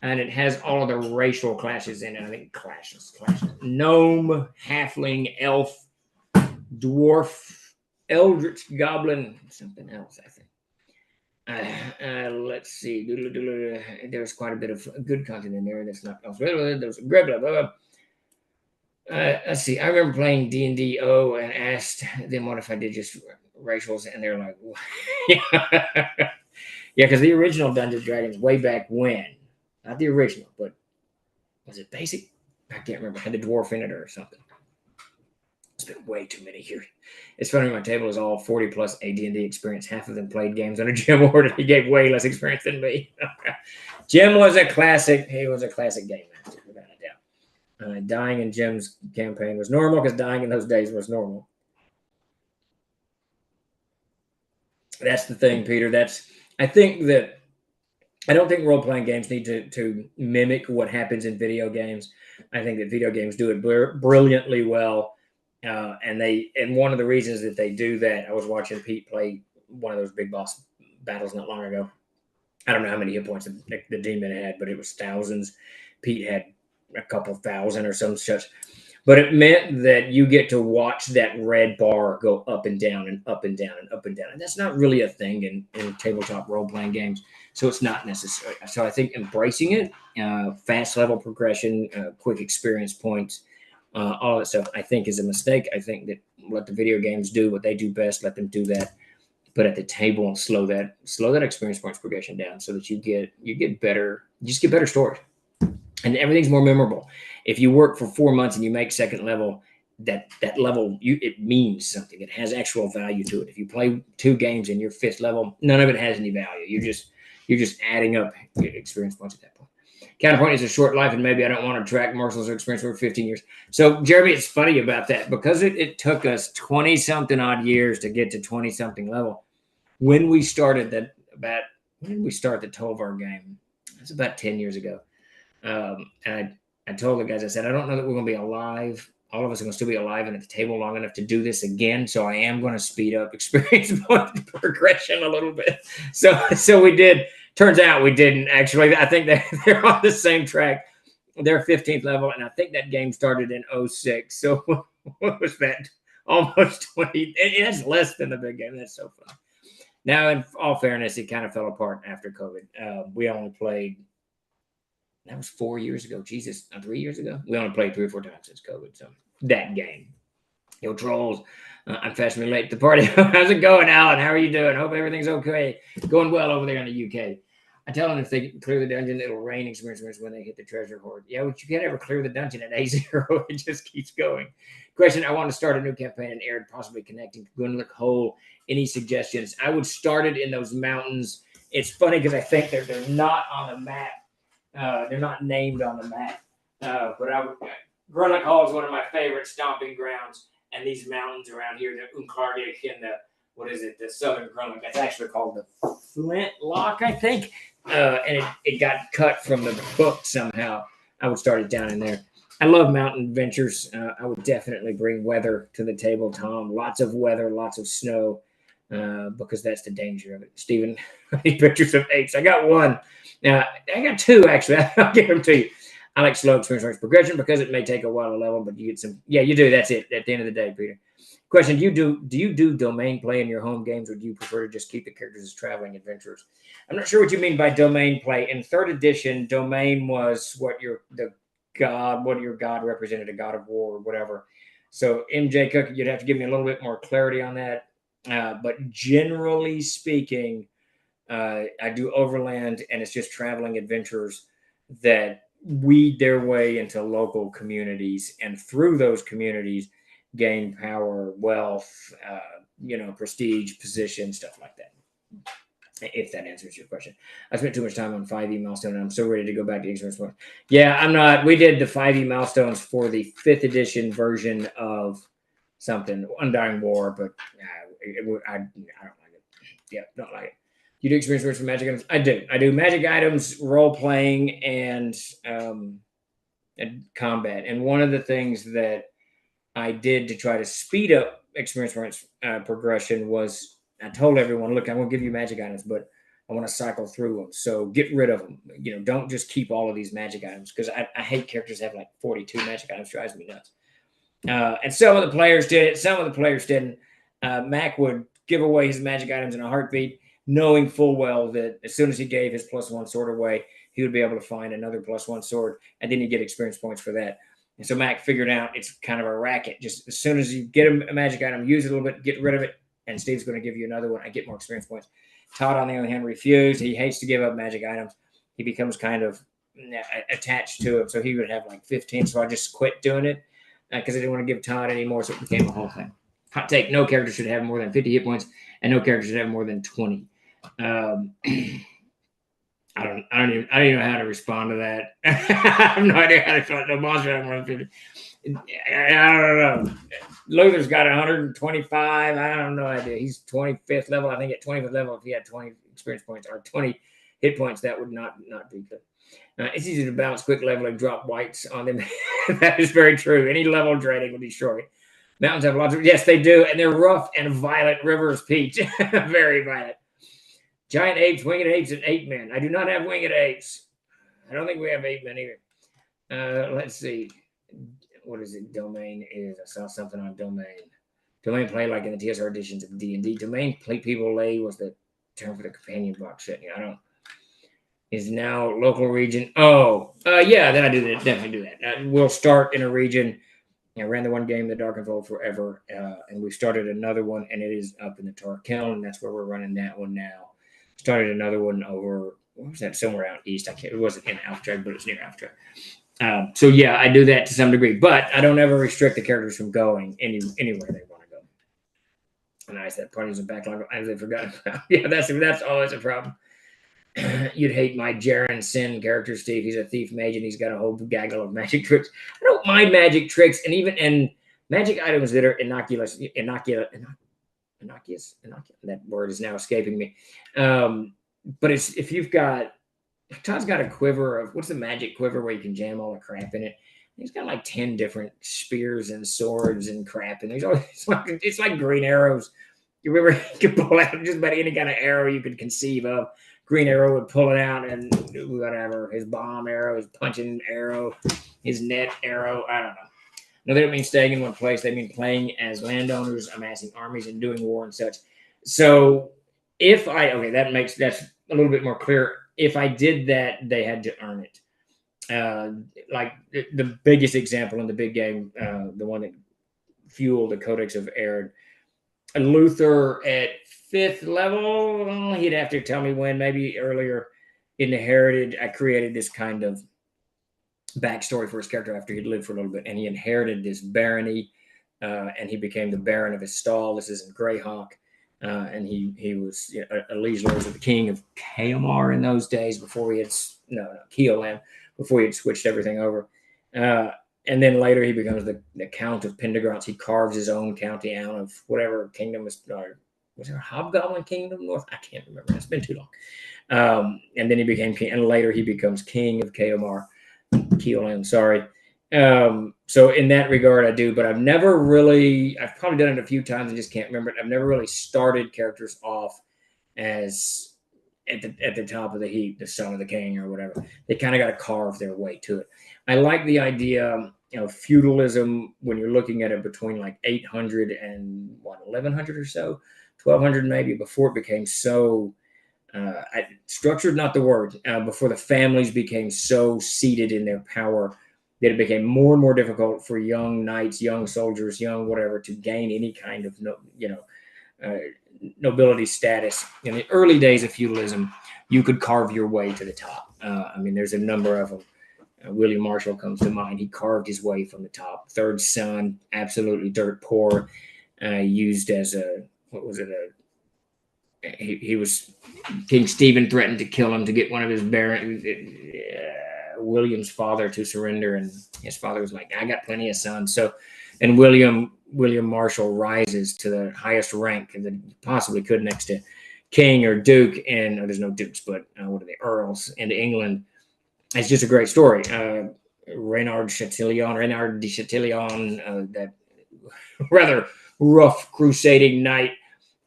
And it has all of the racial classes in it. I think clashes. Gnome, halfling, elf, dwarf, eldritch, goblin, something else, I think. Let's see. There's quite a bit of good content in there. That's not. There's blah blah blah. Let's see. I remember playing D&D and asked them what if I did just racials, and they're like, yeah, because the original Dungeons Dragons way back when, not the original, but was it basic? I can't remember. Had the dwarf in it or something. It's been way too many years. It's funny, my table is all 40 plus AD&D experience. Half of them played games under Jim Ward, and he gave way less experience than me. Jim was a classic. He was a classic game master, without a doubt. Dying in Jim's campaign was normal because dying in those days was normal. That's the thing, Peter. I don't think role-playing games need to mimic what happens in video games. I think that video games do it brilliantly well. And one of the reasons that they do that, I was watching Pete play one of those big boss battles not long ago. I don't know how many hit points the demon had, but it was thousands. Pete had a couple thousand or some such. But it meant that you get to watch that red bar go up and down and up and down and up and down. And that's not really a thing in tabletop role-playing games. So it's not necessary. So I think embracing it, fast level progression, quick experience points, all that stuff, I think is a mistake. I think that let the video games do what they do best. Let them do that. But at the table, and slow that experience points progression down so that you get better. You just get better stories, and everything's more memorable. If you work for 4 months and you make second level, that level it means something. It has actual value to it. If you play 2 games and you're 5th level, none of it has any value. You're just adding up experience points at that point. Counterpoint is a short life, and maybe I don't want to track morsels of experience over 15 years. So, Jeremy, it's funny about that because it took us 20-something odd years to get to 20-something level. When we started when did we start the Tolvar game? It's about 10 years ago. And I told the guys, I said, I don't know that we're going to be alive. All of us are going to still be alive and at the table long enough to do this again. So I am going to speed up experience point progression a little bit. So we did. Turns out we didn't actually. I think they're on the same track. They're 15th level, and I think that game started in 06. So what was that? Almost 20. That's less than the big game. That's so fun. Now, in all fairness, it kind of fell apart after COVID. We only played. That was 4 years ago. Jesus, 3 years ago. We only played 3 or 4 times since COVID. So that game. Yo, trolls. I'm fashionably late to the party. How's it going, Alan? How are you doing? Hope everything's okay. Going well over there in the UK. I tell them if they clear the dungeon, it'll rain experience when they hit the treasure hoard. Yeah, but you can't ever clear the dungeon at A0. It just keeps going. Question, I want to start a new campaign in Arid, possibly connecting to Gunlook Hole. Any suggestions? I would start it in those mountains. It's funny because I think they're not on the map. They're not named on the map. But Grunlock Hall is one of my favorite stomping grounds. And these mountains around here, the Unklardik and the Southern Grunlock, that's actually called the Flintlock, I think. And it got cut from the book somehow. I would start it down in there. I love mountain adventures. I would definitely bring weather to the table, Tom. Lots of weather, lots of snow, because that's the danger of it. Stephen, pictures of apes. I got one. I got 2, actually. I'll give them to you. I like slow experience progression because it may take a while to level, but you get some. Yeah, you do. That's it. At the end of the day, Peter. Question: Do you do domain play in your home games, or do you prefer to just keep the characters as traveling adventurers? I'm not sure what you mean by domain play. In 3rd edition, domain was what your god represented, a god of war or whatever. So MJ Cook, you'd have to give me a little bit more clarity on that. But generally speaking, I do overland, and it's just traveling adventurers that weed their way into local communities, and through those communities gain power, wealth, prestige, position, stuff like that. If that answers your question. I spent too much time on 5e milestone, and I'm so ready to go back to experience point. Yeah, I'm not. We did the 5e milestones for the 5th edition version of something, Undying War, but I don't like it. Yeah, don't like it. You do experience points for magic items? I do. I do magic items, role playing, and combat. And one of the things that I did to try to speed up experience points progression was I told everyone, look, I'm going to give you magic items, but I want to cycle through them. So get rid of them. Don't just keep all of these magic items, because I hate characters that have like 42 magic items. Drives me nuts. And some of the players did it. Some of the players didn't. Mac would give away his magic items in a heartbeat, knowing full well that as soon as he gave his +1 sword away, he would be able to find another +1 sword, and then he'd get experience points for that. And so Mac figured out it's kind of a racket. Just as soon as you get a magic item, use it a little bit, get rid of it, and Steve's going to give you another one. I get more experience points. Todd, on the other hand, refused. He hates to give up magic items. He becomes kind of attached to it. So he would have like 15. So I just quit doing it because I didn't want to give Todd any more. So it became a whole thing. Hot take: no character should have more than 50 hit points, and no character should have more than 20. I don't even know how to respond to that. I have no idea how to respond. No monster have more than 50. I don't know. Luther's got 125. I don't know idea. He's 25th level. I think at 25th level, if he had 20 experience points or 20 hit points, that would not be good. It's easy to balance quick leveling, drop whites on them. That is very true. Any level draining will destroy it. Mountains have lots of, yes, they do, and they're rough and violent. Rivers, Peach, very violent. Giant apes, winged apes, and ape men. I do not have winged apes. I don't think we have ape men either. Let's see. What is it? Domain is. I saw something on domain. Domain play like in the TSR editions of D&D. Domain play people lay was the term for the companion box setting. I don't. Is now local region. Oh, yeah, then I do that. Definitely do that. We'll start in a region. I ran the one game, the Darkenfold, forever, and we started another one, and it is up in the Tarkeln, and that's where we're running that one now. Started another one over, where was that? Somewhere out east. It wasn't in Alftrag, but it's near Alftrag. So yeah, I do that to some degree, but I don't ever restrict the characters from going anywhere they want to go. And I said parties and backlog, as I forgot about. Yeah, that's always a problem. You'd hate my Jaren Sin character, Steve. He's a thief mage, and he's got a whole gaggle of magic tricks. I don't mind magic tricks, and magic items that are innocuous. That word is now escaping me. But it's if you've got Todd's got a quiver of what's the magic quiver where you can jam all the crap in it. He's got like 10 different spears and swords and crap, and there's always it's like green arrows. You remember you could pull out just about any kind of arrow you could conceive of. Green Arrow would pull it out and whatever. His bomb arrow, his punching arrow, his net arrow. I don't know. No, they don't mean staying in one place. They mean playing as landowners, amassing armies, and doing war and such. So if I okay, that's a little bit more clear. If I did that, they had to earn it. Like the biggest example in the big game, the one that fueled the Codex of Aaron, Luther at fifth level, he'd have to tell me when, maybe earlier, inherited. I created this kind of backstory for his character after he'd lived for a little bit, and he inherited this barony, and he became the Baron of his stall. This is in Greyhawk, and he was a liege lord of the King of Kaomar in those days before he had Keolam, before he had switched everything over. And then later he becomes the Count of Pendergast. He carves his own county out of whatever kingdom was there a Hobgoblin Kingdom North? I can't remember. It's been too long. And then he became king, and later he becomes king of Kaomar. Keolam, sorry. So in that regard, I do, but I've probably done it a few times and just can't remember it. I've never really started characters off as at the top of the heap, the son of the king or whatever. They kind of got to carve their way to it. I like the idea of feudalism when you're looking at it between like 800 and 1100 or so, 1200 maybe, before it became so structured, not the word, before the families became so seated in their power that it became more and more difficult for young knights, young soldiers, young whatever to gain any kind of nobility status. In the early days of feudalism, you could carve your way to the top. I mean, there's a number of them. William Marshall comes to mind. He carved his way from the top. Third son, absolutely dirt poor, used as he was King Stephen threatened to kill him to get one of his William's father to surrender, and his father was like, "I got plenty of sons." So, and William Marshall rises to the highest rank that he possibly could, next to king or duke, and there's no dukes, but what are they, earls in England. It's just a great story. Reynard de Chatillon, that rather rough crusading knight,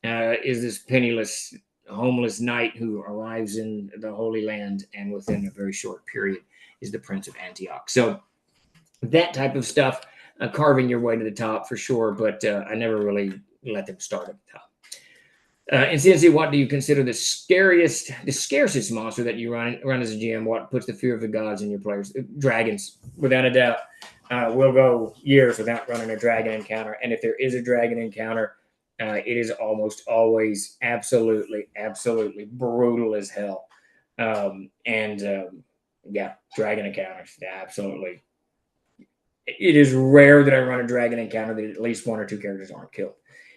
is this penniless, homeless knight who arrives in the Holy Land, and within a very short period is the Prince of Antioch. So that type of stuff, carving your way to the top for sure, but I never really let them start at the top. In CNC, what do you consider the scarcest monster that you run as a GM? What puts the fear of the gods in your players? Dragons, without a doubt. We'll go years without running a dragon encounter, and if there is a dragon encounter, it is almost always absolutely brutal as hell. Yeah, dragon encounters, absolutely. It is rare that I run a dragon encounter that at least one or two characters aren't killed.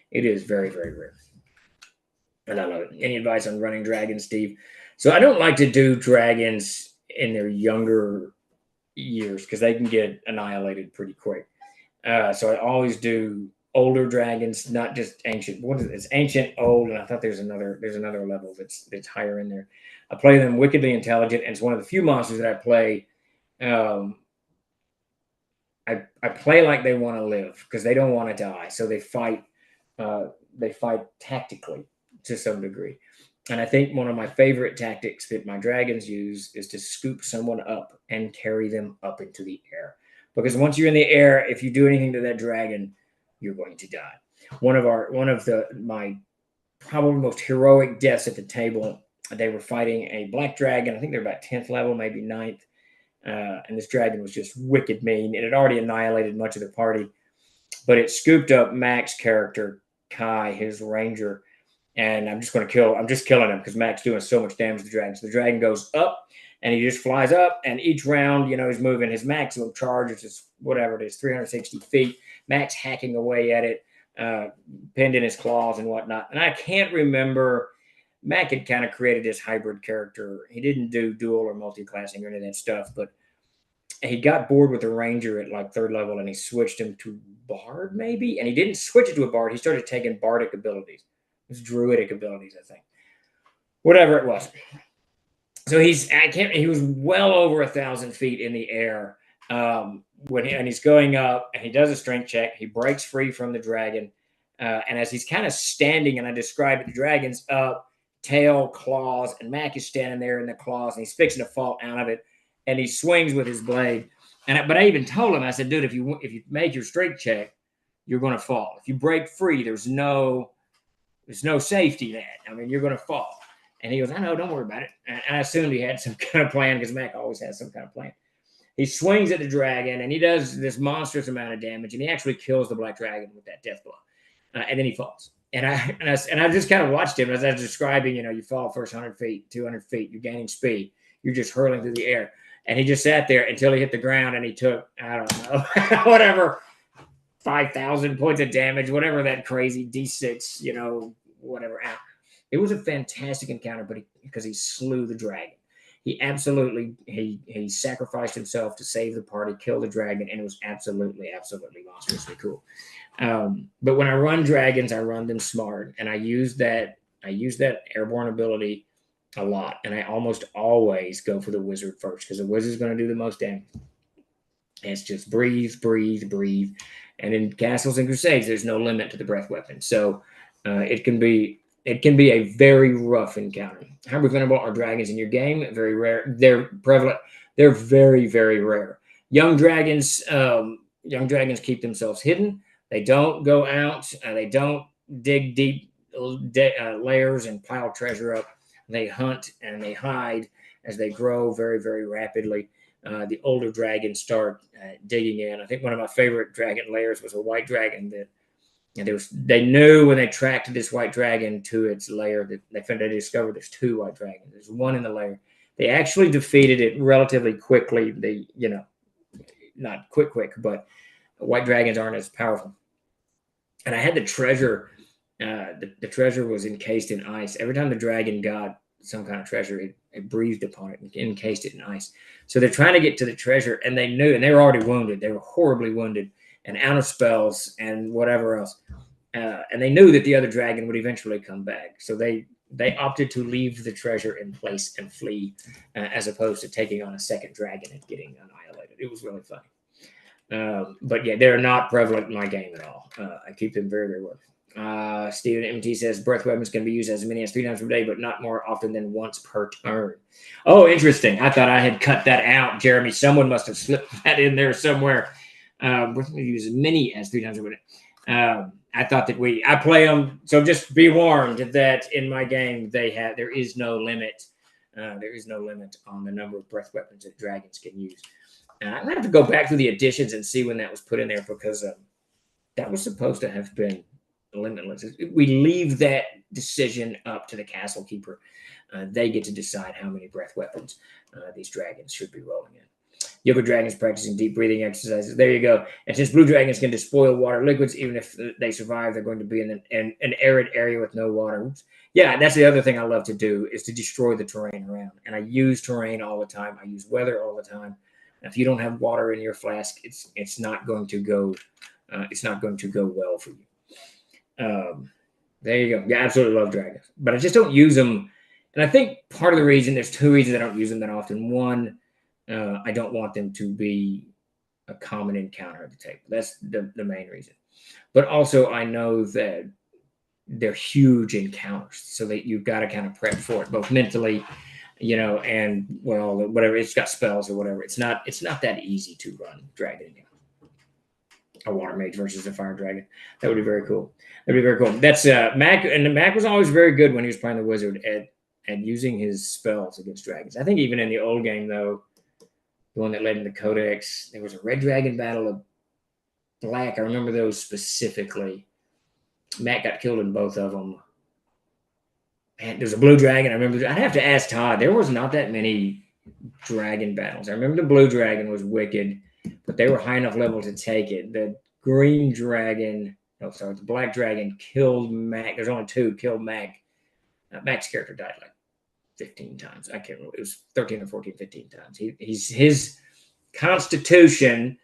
It is very, very rare. And I love it. Any advice on running dragons, Steve? So I don't like to do dragons in their younger years because they can get annihilated pretty quick. So I always do older dragons, not just ancient. What is it? It's ancient, old, and I thought there's another level that's higher in there. I play them wickedly intelligent, and it's one of the few monsters that I play. I play like they want to live because they don't want to die, so they fight. They fight tactically to some degree. And I think one of my favorite tactics that my dragons use is to scoop someone up and carry them up into the air. Because once you're in the air, if you do anything to that dragon, you're going to die. One of my probably most heroic deaths at the table, they were fighting a black dragon. I think they're about 10th level, maybe 9th. And this dragon was just wicked mean. It had already annihilated much of the party, but it scooped up Mac's character, Kai, his ranger, and I'm just killing him because Mac's doing so much damage to the dragon. So the dragon goes up, and he just flies up, and each round, he's moving his maximum charge, which is whatever it is, 360 feet. Mac's hacking away at it, pinned in his claws and whatnot. And I can't remember, Mac had kind of created this hybrid character. He didn't do dual or multi-classing or any of that stuff, but he got bored with the ranger at like 3rd level, and he switched him to bard maybe, and he didn't switch it to a bard. He started taking bardic abilities. It was druidic abilities, I think. Whatever it was. So he was well over 1,000 feet in the air and he's going up and he does a strength check. He breaks free from the dragon. And as he's kind of standing, and I describe it, the dragon's up, tail, claws, and Mac is standing there in the claws and he's fixing to fall out of it. And he swings with his blade. But I even told him, I said, dude, if you make your strength check, you're going to fall. If you break free, there's no safety net. I mean, you're going to fall. And he goes, I know, don't worry about it. And I assumed he had some kind of plan because Mac always has some kind of plan. He swings at the dragon and he does this monstrous amount of damage, and he actually kills the black dragon with that death blow. And then he falls. And I just kind of watched him as I was describing, you fall first 100 feet, 200 feet, you're gaining speed, you're just hurling through the air. And he just sat there until he hit the ground, and he took, I don't know, whatever, 5,000 points of damage, whatever that crazy D6, whatever. It was a fantastic encounter, because he slew the dragon. He absolutely he sacrificed himself to save the party, kill the dragon, and it was absolutely monstrously cool. But when I run dragons, I run them smart, and I use that airborne ability a lot, and I almost always go for the wizard first because the wizard's going to do the most damage. And it's just breathe, and in Castles and Crusades, there's no limit to the breath weapon, so it can be a very rough encounter. How preventable are dragons in your game? Very rare. They're prevalent. They're very, very rare. Young dragons keep themselves hidden. They don't go out. They don't dig deep layers and pile treasure up. They hunt and they hide as they grow very, very rapidly. The older dragons start digging in. I think one of my favorite dragon layers was a white dragon that. And they knew when they tracked this white dragon to its lair that they discovered there's two white dragons. There's one in the lair. They actually defeated it relatively quickly. Not quick, but white dragons aren't as powerful. And I had the treasure. The treasure was encased in ice. Every time the dragon got some kind of treasure, it breathed upon it and encased it in ice. So they're trying to get to the treasure, and they knew, and they were already wounded. They were horribly wounded and out of spells and whatever else. And they knew that the other dragon would eventually come back. So they opted to leave the treasure in place and flee, as opposed to taking on a second dragon and getting annihilated. It was really funny. But yeah, they're not prevalent in my game at all. I keep them very, very well. Steven MT says breath weapons can be used as many as 3 times per day, but not more often than once per turn. Oh, interesting. I thought I had cut that out, Jeremy. Someone must have slipped that in there somewhere. We use as many as 3 times a minute. I thought that I play them, so just be warned that in my game there is no limit. There is no limit on the number of breath weapons that dragons can use. I'm gonna have to go back through the additions and see when that was put in there, because that was supposed to have been limitless. We leave that decision up to the castle keeper. They get to decide how many breath weapons these dragons should be rolling in. Yoga dragons practicing deep breathing exercises. There you go. And since blue dragons can despoil water liquids, even if they survive, they're going to be in an arid area with no water. Oops. Yeah, that's the other thing I love to do, is to destroy the terrain around. And I use terrain all the time. I use weather all the time. If you don't have water in your flask, it's not going to go. It's not going to go well for you. There you go. Yeah, I absolutely love dragons, but I just don't use them. And I think part of the reason, there's 2 reasons I don't use them that often. One, I don't want them to be a common encounter at the table. That's the main reason. But also, I know that they're huge encounters, so that you've got to kind of prep for it, both mentally, and whatever. It's got spells or whatever. It's not that easy to run dragon. A water mage versus a fire dragon. That would be very cool. That's Mac, and Mac was always very good when he was playing the wizard at using his spells against dragons. I think even in the old game, though, the one that led in the Codex, there was a red dragon battle of black. I remember those specifically. Matt got killed in both of them. Man, there's a blue dragon. I remember. I'd have to ask Todd. There was not that many dragon battles. I remember the blue dragon was wicked, but they were high enough level to take it. The green dragon, the black dragon killed Mac. There's only 2 killed Mac. Mac's character died like 15 times. I can't remember. It was 13 or 14, 15 times. His constitution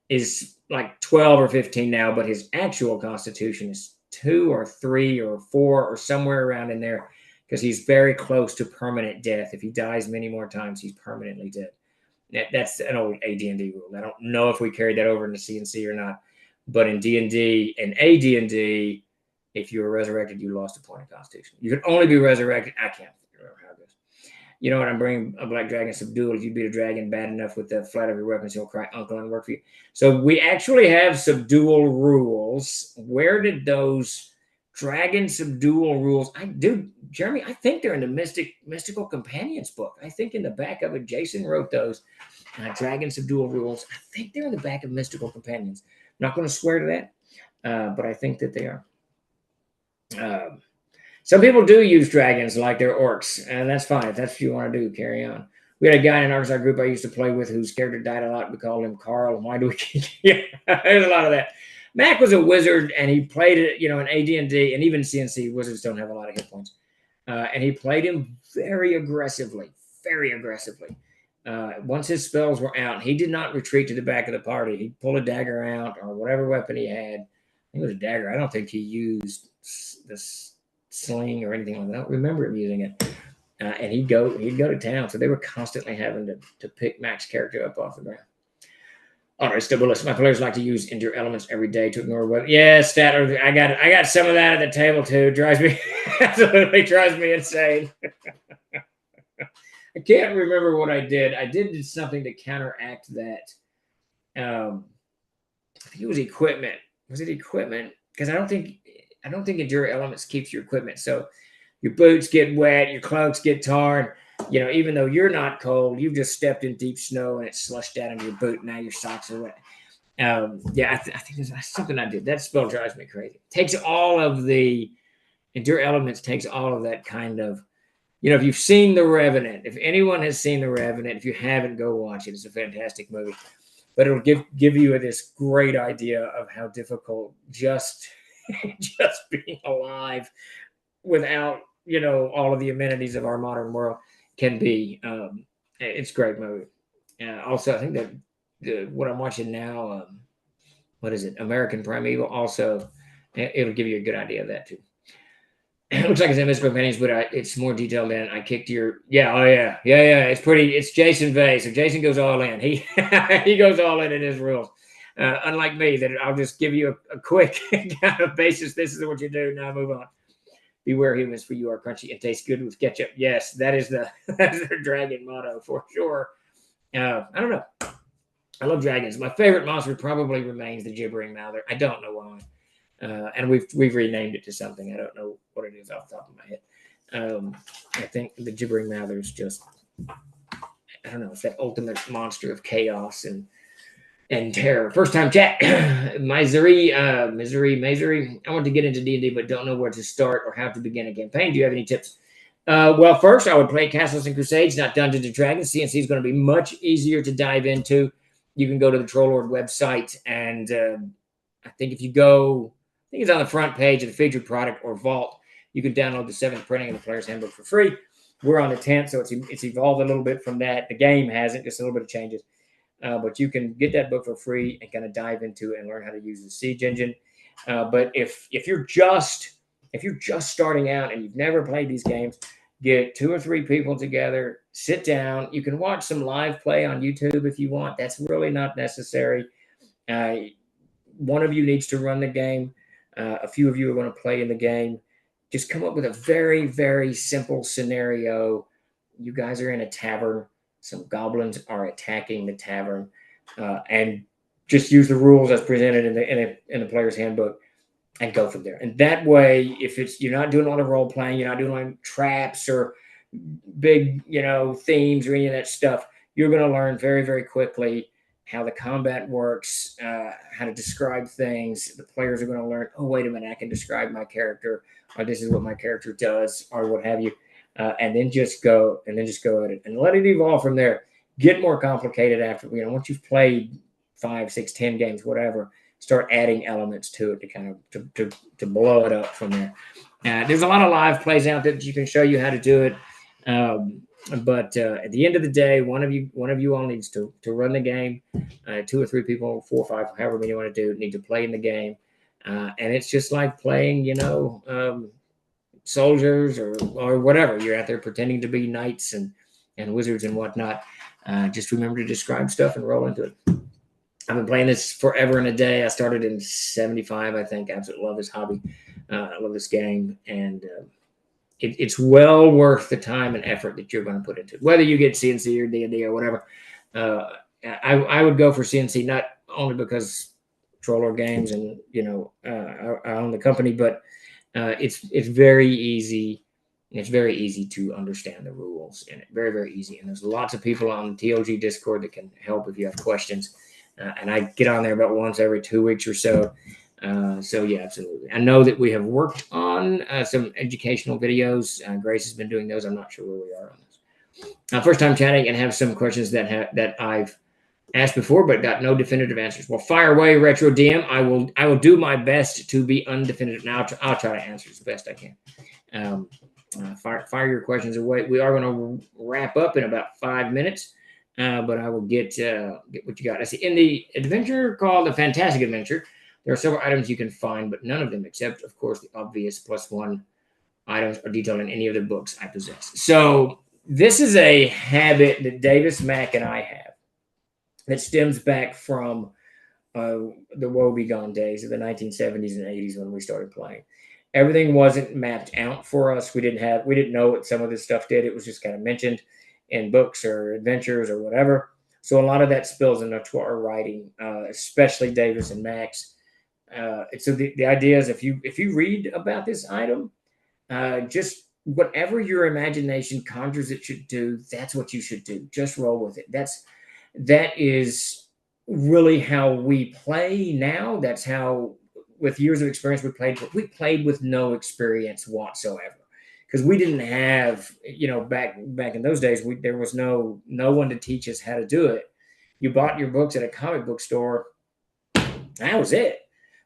is like 12 or 15 now, but his actual constitution is 2 or 3 or 4 or somewhere around in there. because he's very close to permanent death. If he dies many more times, he's permanently dead. That's an old AD&D rule. I don't know if we carried that over into CNC or not, but in D&D and AD&D, if you were resurrected, you lost a point of Constitution. You could only be resurrected. I can't figure out how it goes. You know what? I'm bringing a Black Dragon Subdual. If you beat a dragon bad enough with the flat of your weapons, he'll cry uncle and work for you. So we actually have Subdual rules. Where did those Dragon Subdual rules? Jeremy, I think they're in the Mystical Companions book. I think in the back of it, Jason wrote those Dragon Subdual rules. I think they're in the back of Mystical Companions. I'm not going to swear to that, but I think that they are. Some people do use dragons like they're orcs, and that's fine. If that's what you want to do, carry on. We had a guy in our group I used to play with whose character died a lot. We called him Carl. And why do we keep? Yeah, there's a lot of that. Mac was a wizard, and he played it, in AD&D, and even CNC. Wizards don't have a lot of hit points. And he played him very aggressively, very aggressively. Once his spells were out, he did not retreat to the back of the party. He'd pull a dagger out or whatever weapon he had. I think it was a dagger. I don't think he used this sling or anything like that. I don't remember him using it. And he'd go to town. So they were constantly having to pick Mac's character up off the ground. All right, Stimulus. My players like to use endure elements every day to ignore weapons. Yeah, Statler. I got some of that at the table too. Absolutely drives me insane. I can't remember what I did. I did something to counteract that. I think it was equipment. Was it equipment? Because I don't think endure elements keeps your equipment. So your boots get wet, your cloaks get tarred. Even though you're not cold, you've just stepped in deep snow and it's slushed down into your boot. And now your socks are wet. I think there's something I did. That spell drives me crazy. Takes all of the endure elements. Takes all of that kind of. If you've seen The Revenant, if anyone has seen The Revenant, if you haven't, go watch it. It's a fantastic movie. But it'll give you this great idea of how difficult just being alive without all of the amenities of our modern world can be. It's a great movie. Also, I think that what I'm watching now, what is it, American Primeval? Also, it'll give you a good idea of that too. It looks like it's in Mystical Companions, but it's more detailed in. I kicked your yeah. It's Jason Vay, so Jason goes all in. He he goes all in his rules. Unlike me, that I'll just give you a quick kind of basis. This is what you do. Now move on. Beware humans, for you are crunchy and taste good with ketchup. Yes, that's their dragon motto for sure. I don't know. I love dragons. My favorite monster probably remains the gibbering mouther. I don't know why. And we've renamed it to something. I don't know what it is off the top of my head. I think the gibbering mouther is just, I don't know, it's that ultimate monster of chaos and terror. First time chat. Misery. I want to get into D&D, but don't know where to start or how to begin a campaign. Do you have any tips? Well, first, I would play Castles and Crusades, not Dungeons and Dragons. CNC is going to be much easier to dive into. You can go to the Trollord website, and I think if you go, I think it's on the front page of the featured product or Vault. You can download the 7th printing of the Player's Handbook for free. We're on the 10th, so it's evolved a little bit from that. The game hasn't, just a little bit of changes. But you can get that book for free and kind of dive into it and learn how to use the Siege engine. But if you're just starting out and you've never played these games, get 2 or 3 people together, sit down. You can watch some live play on YouTube if you want. That's really not necessary. One of you needs to run the game. A few of you are going to play in the game. Just come up with a very, very simple scenario. You guys are in a tavern. Some goblins are attacking the tavern, and just use the rules as presented in the Player's Handbook, and go from there. And that way, if you're not doing a lot of role playing, you're not doing like traps or big themes or any of that stuff, you're going to learn very, very quickly how the combat works, how to describe things. The players are going to learn, oh, wait a minute, I can describe my character, or this is what my character does, or what have you. And then just go at it and let it evolve from there. Get more complicated after, once you've played 5, 6, 10 games, whatever, start adding elements to it to kind of to blow it up from there. There's a lot of live plays out there that you can show you how to do it. But at the end of the day, one of you all needs to run the game. 2 or 3 people, 4 or 5, however many you want to do, need to play in the game. And it's just like playing, soldiers or whatever. You're out there pretending to be knights and wizards and whatnot. Just remember to describe stuff and roll into it. I've been playing this forever and a day. I started in '75, I think. I absolutely love this hobby. I love this game, and it's well worth the time and effort that you're going to put into it. Whether you get CNC or D&D or whatever, I would go for CNC, not only because Troller Games and I own the company, but it's very easy. It's very easy to understand the rules in it. Very, very easy. And there's lots of people on the TOG Discord that can help if you have questions. And I get on there about once every 2 weeks or so. So yeah, absolutely. I know that we have worked on some educational videos. Grace has been doing those. I'm not sure where we are on this. First time chatting and have some questions that I've asked before, but got no definitive answers. Well, fire away, Retro DM. I will do my best to be undefinitive. Now I'll try to answer as best I can. Fire your questions away. We are going to wrap up in about 5 minutes, but I will get what you got. I see in the adventure called The Fantastic Adventure, there are several items you can find, but none of them, except of course the obvious +1 items, are detailed in any of the books I possess. So this is a habit that Davis, Mack, and I have that stems back from the woe begone days of the 1970s and 80s when we started playing. Everything wasn't mapped out for us. We didn't know what some of this stuff did. It was just kind of mentioned in books or adventures or whatever. So a lot of that spills into our writing, especially Davis and Max. So the idea is if you read about this item, just whatever your imagination conjures it should do, that's what you should do. Just roll with it. That is really how we play now. That's how, with years of experience, we played with no experience whatsoever, because we didn't have, back in those days, there was no one to teach us how to do it. You bought your books at a comic book store. That was it.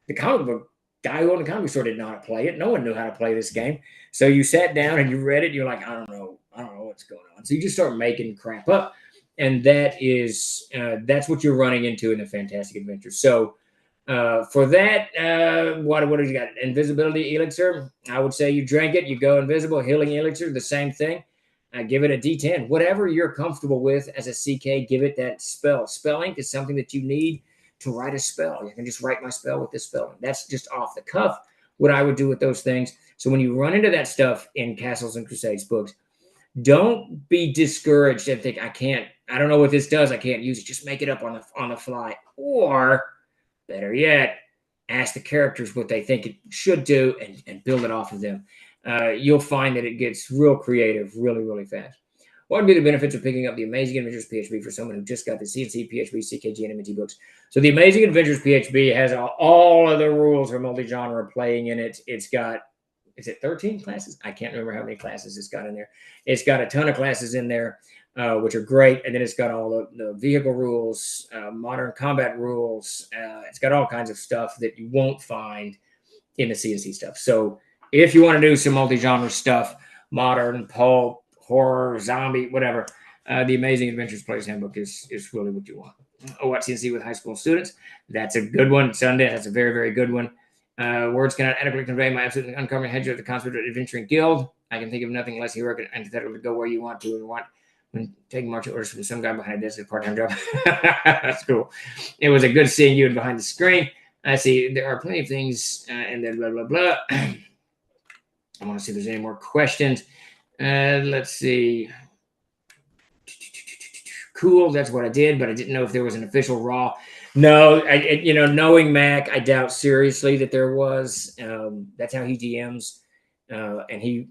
The comic book guy who owned the comic store didn't know how to play it. No one knew how to play this game. So you sat down and you read it. And you're like, I don't know what's going on. So you just start making crap up, and that's what you're running into in the Fantastic Adventure. So for that, what have you got? Invisibility elixir. I would say you drink it, you go invisible. Healing elixir, the same thing. Give it a D10. Whatever you're comfortable with as a CK, give it that spell. Spell ink is something that you need to write a spell. You can just write my spell with this spell. That's just off the cuff what I would do with those things. So when you run into that stuff in Castles and Crusades books, don't be discouraged and think, I don't know what this does. I can't use it. Just make it up on the fly. Or better yet, ask the characters what they think it should do and build it off of them. You'll find that it gets real creative really, really fast. What would be the benefits of picking up the Amazing Adventures PHB for someone who just got the CNC, PHB, CKG, and M&T books? So the Amazing Adventures PHB has all of the rules for multi-genre playing in it. It's got, is it 13 classes? I can't remember how many classes it's got in there. It's got a ton of classes in there, which are great. And then it's got all the vehicle rules, modern combat rules. It's got all kinds of stuff that you won't find in the CNC stuff. So if you want to do some multi-genre stuff, modern, pulp, horror, zombie, whatever, the Amazing Adventures Player's Handbook is really what you want. What CNC with high school students. That's a good one. Sunday, that's a very, very good one. Words cannot adequately convey my absolutely uncomprehended of the concept of adventuring guild. I can think of nothing less heroic and antithetical to go where you want to and want when taking marching orders from some guy behind a desk at a part-time job. That's cool. It was a good seeing you behind the screen. I see there are plenty of things and then blah, blah, blah. I want to see if there's any more questions. Let's see. Cool. That's what I did, but I didn't know if there was an official Raw. No, knowing Mac, I doubt seriously that there was. That's how he DMs, and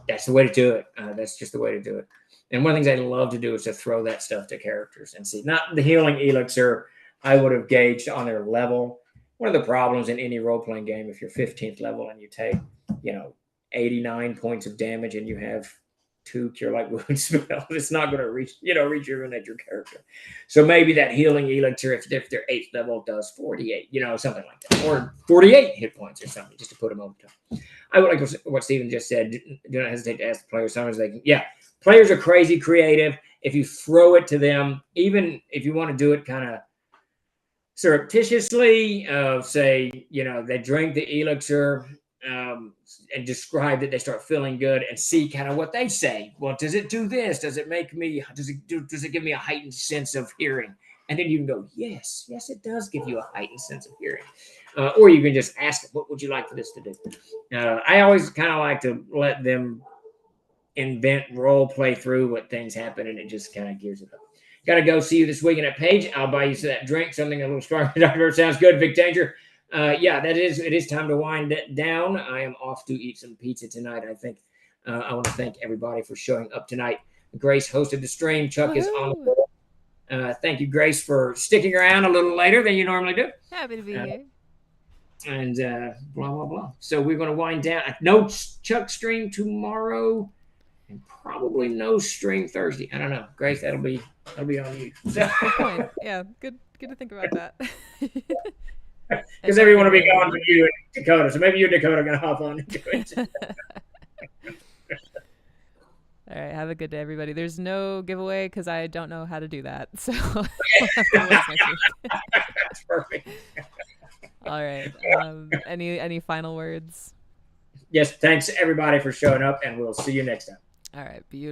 that's the way to do it. That's just the way to do it. And one of the things I love to do is to throw that stuff to characters and see. Not the healing elixir, I would have gauged on their level. One of the problems in any role-playing game, if you're 15th level and you take, 89 points of damage and you have 2 cure light wound spells, it's not going to rejuvenate your character. So maybe that healing elixir, if they're 8th level, does 48, something like that, or 48 hit points or something, just to put them over top. I would like what Stephen just said. Do not hesitate to ask the players. Sometimes they can. Yeah, players are crazy creative. If you throw it to them, even if you want to do it kind of surreptitiously, say, they drink the elixir and describe that, they start feeling good and see kind of what they say. Well, does it do this? Does it make me? Does it give me a heightened sense of hearing? And then you can go, yes, yes, it does give you a heightened sense of hearing. Or you can just ask them, what would you like for this to do? I always kind of like to let them invent, role play through what things happen, and it just kind of gears it up. Got to go. See you this weekend at Page. I'll buy you that drink, something a little stronger. Doctor, sounds good. Vic Danger. Yeah, it is time to wind it down. I am off to eat some pizza tonight. I think I want to thank everybody for showing up tonight. Grace hosted the stream. Chuck is on the board. Thank you, Grace, for sticking around a little later than you normally do. Happy to be here. And blah, blah, blah. So we're going to wind down. No Chuck stream tomorrow. And probably no stream Thursday. I don't know, Grace. That'll be on you. So. Good point. Yeah, good to think about that. Because everyone will be going to you and Dakota. So maybe you and Dakota are going to hop on and do it. All right. Have a good day, everybody. There's no giveaway because I don't know how to do that. So we'll have to wait next week. That's perfect. All right. Any final words? Yes. Thanks everybody for showing up, and we'll see you next time. All right. Beautiful.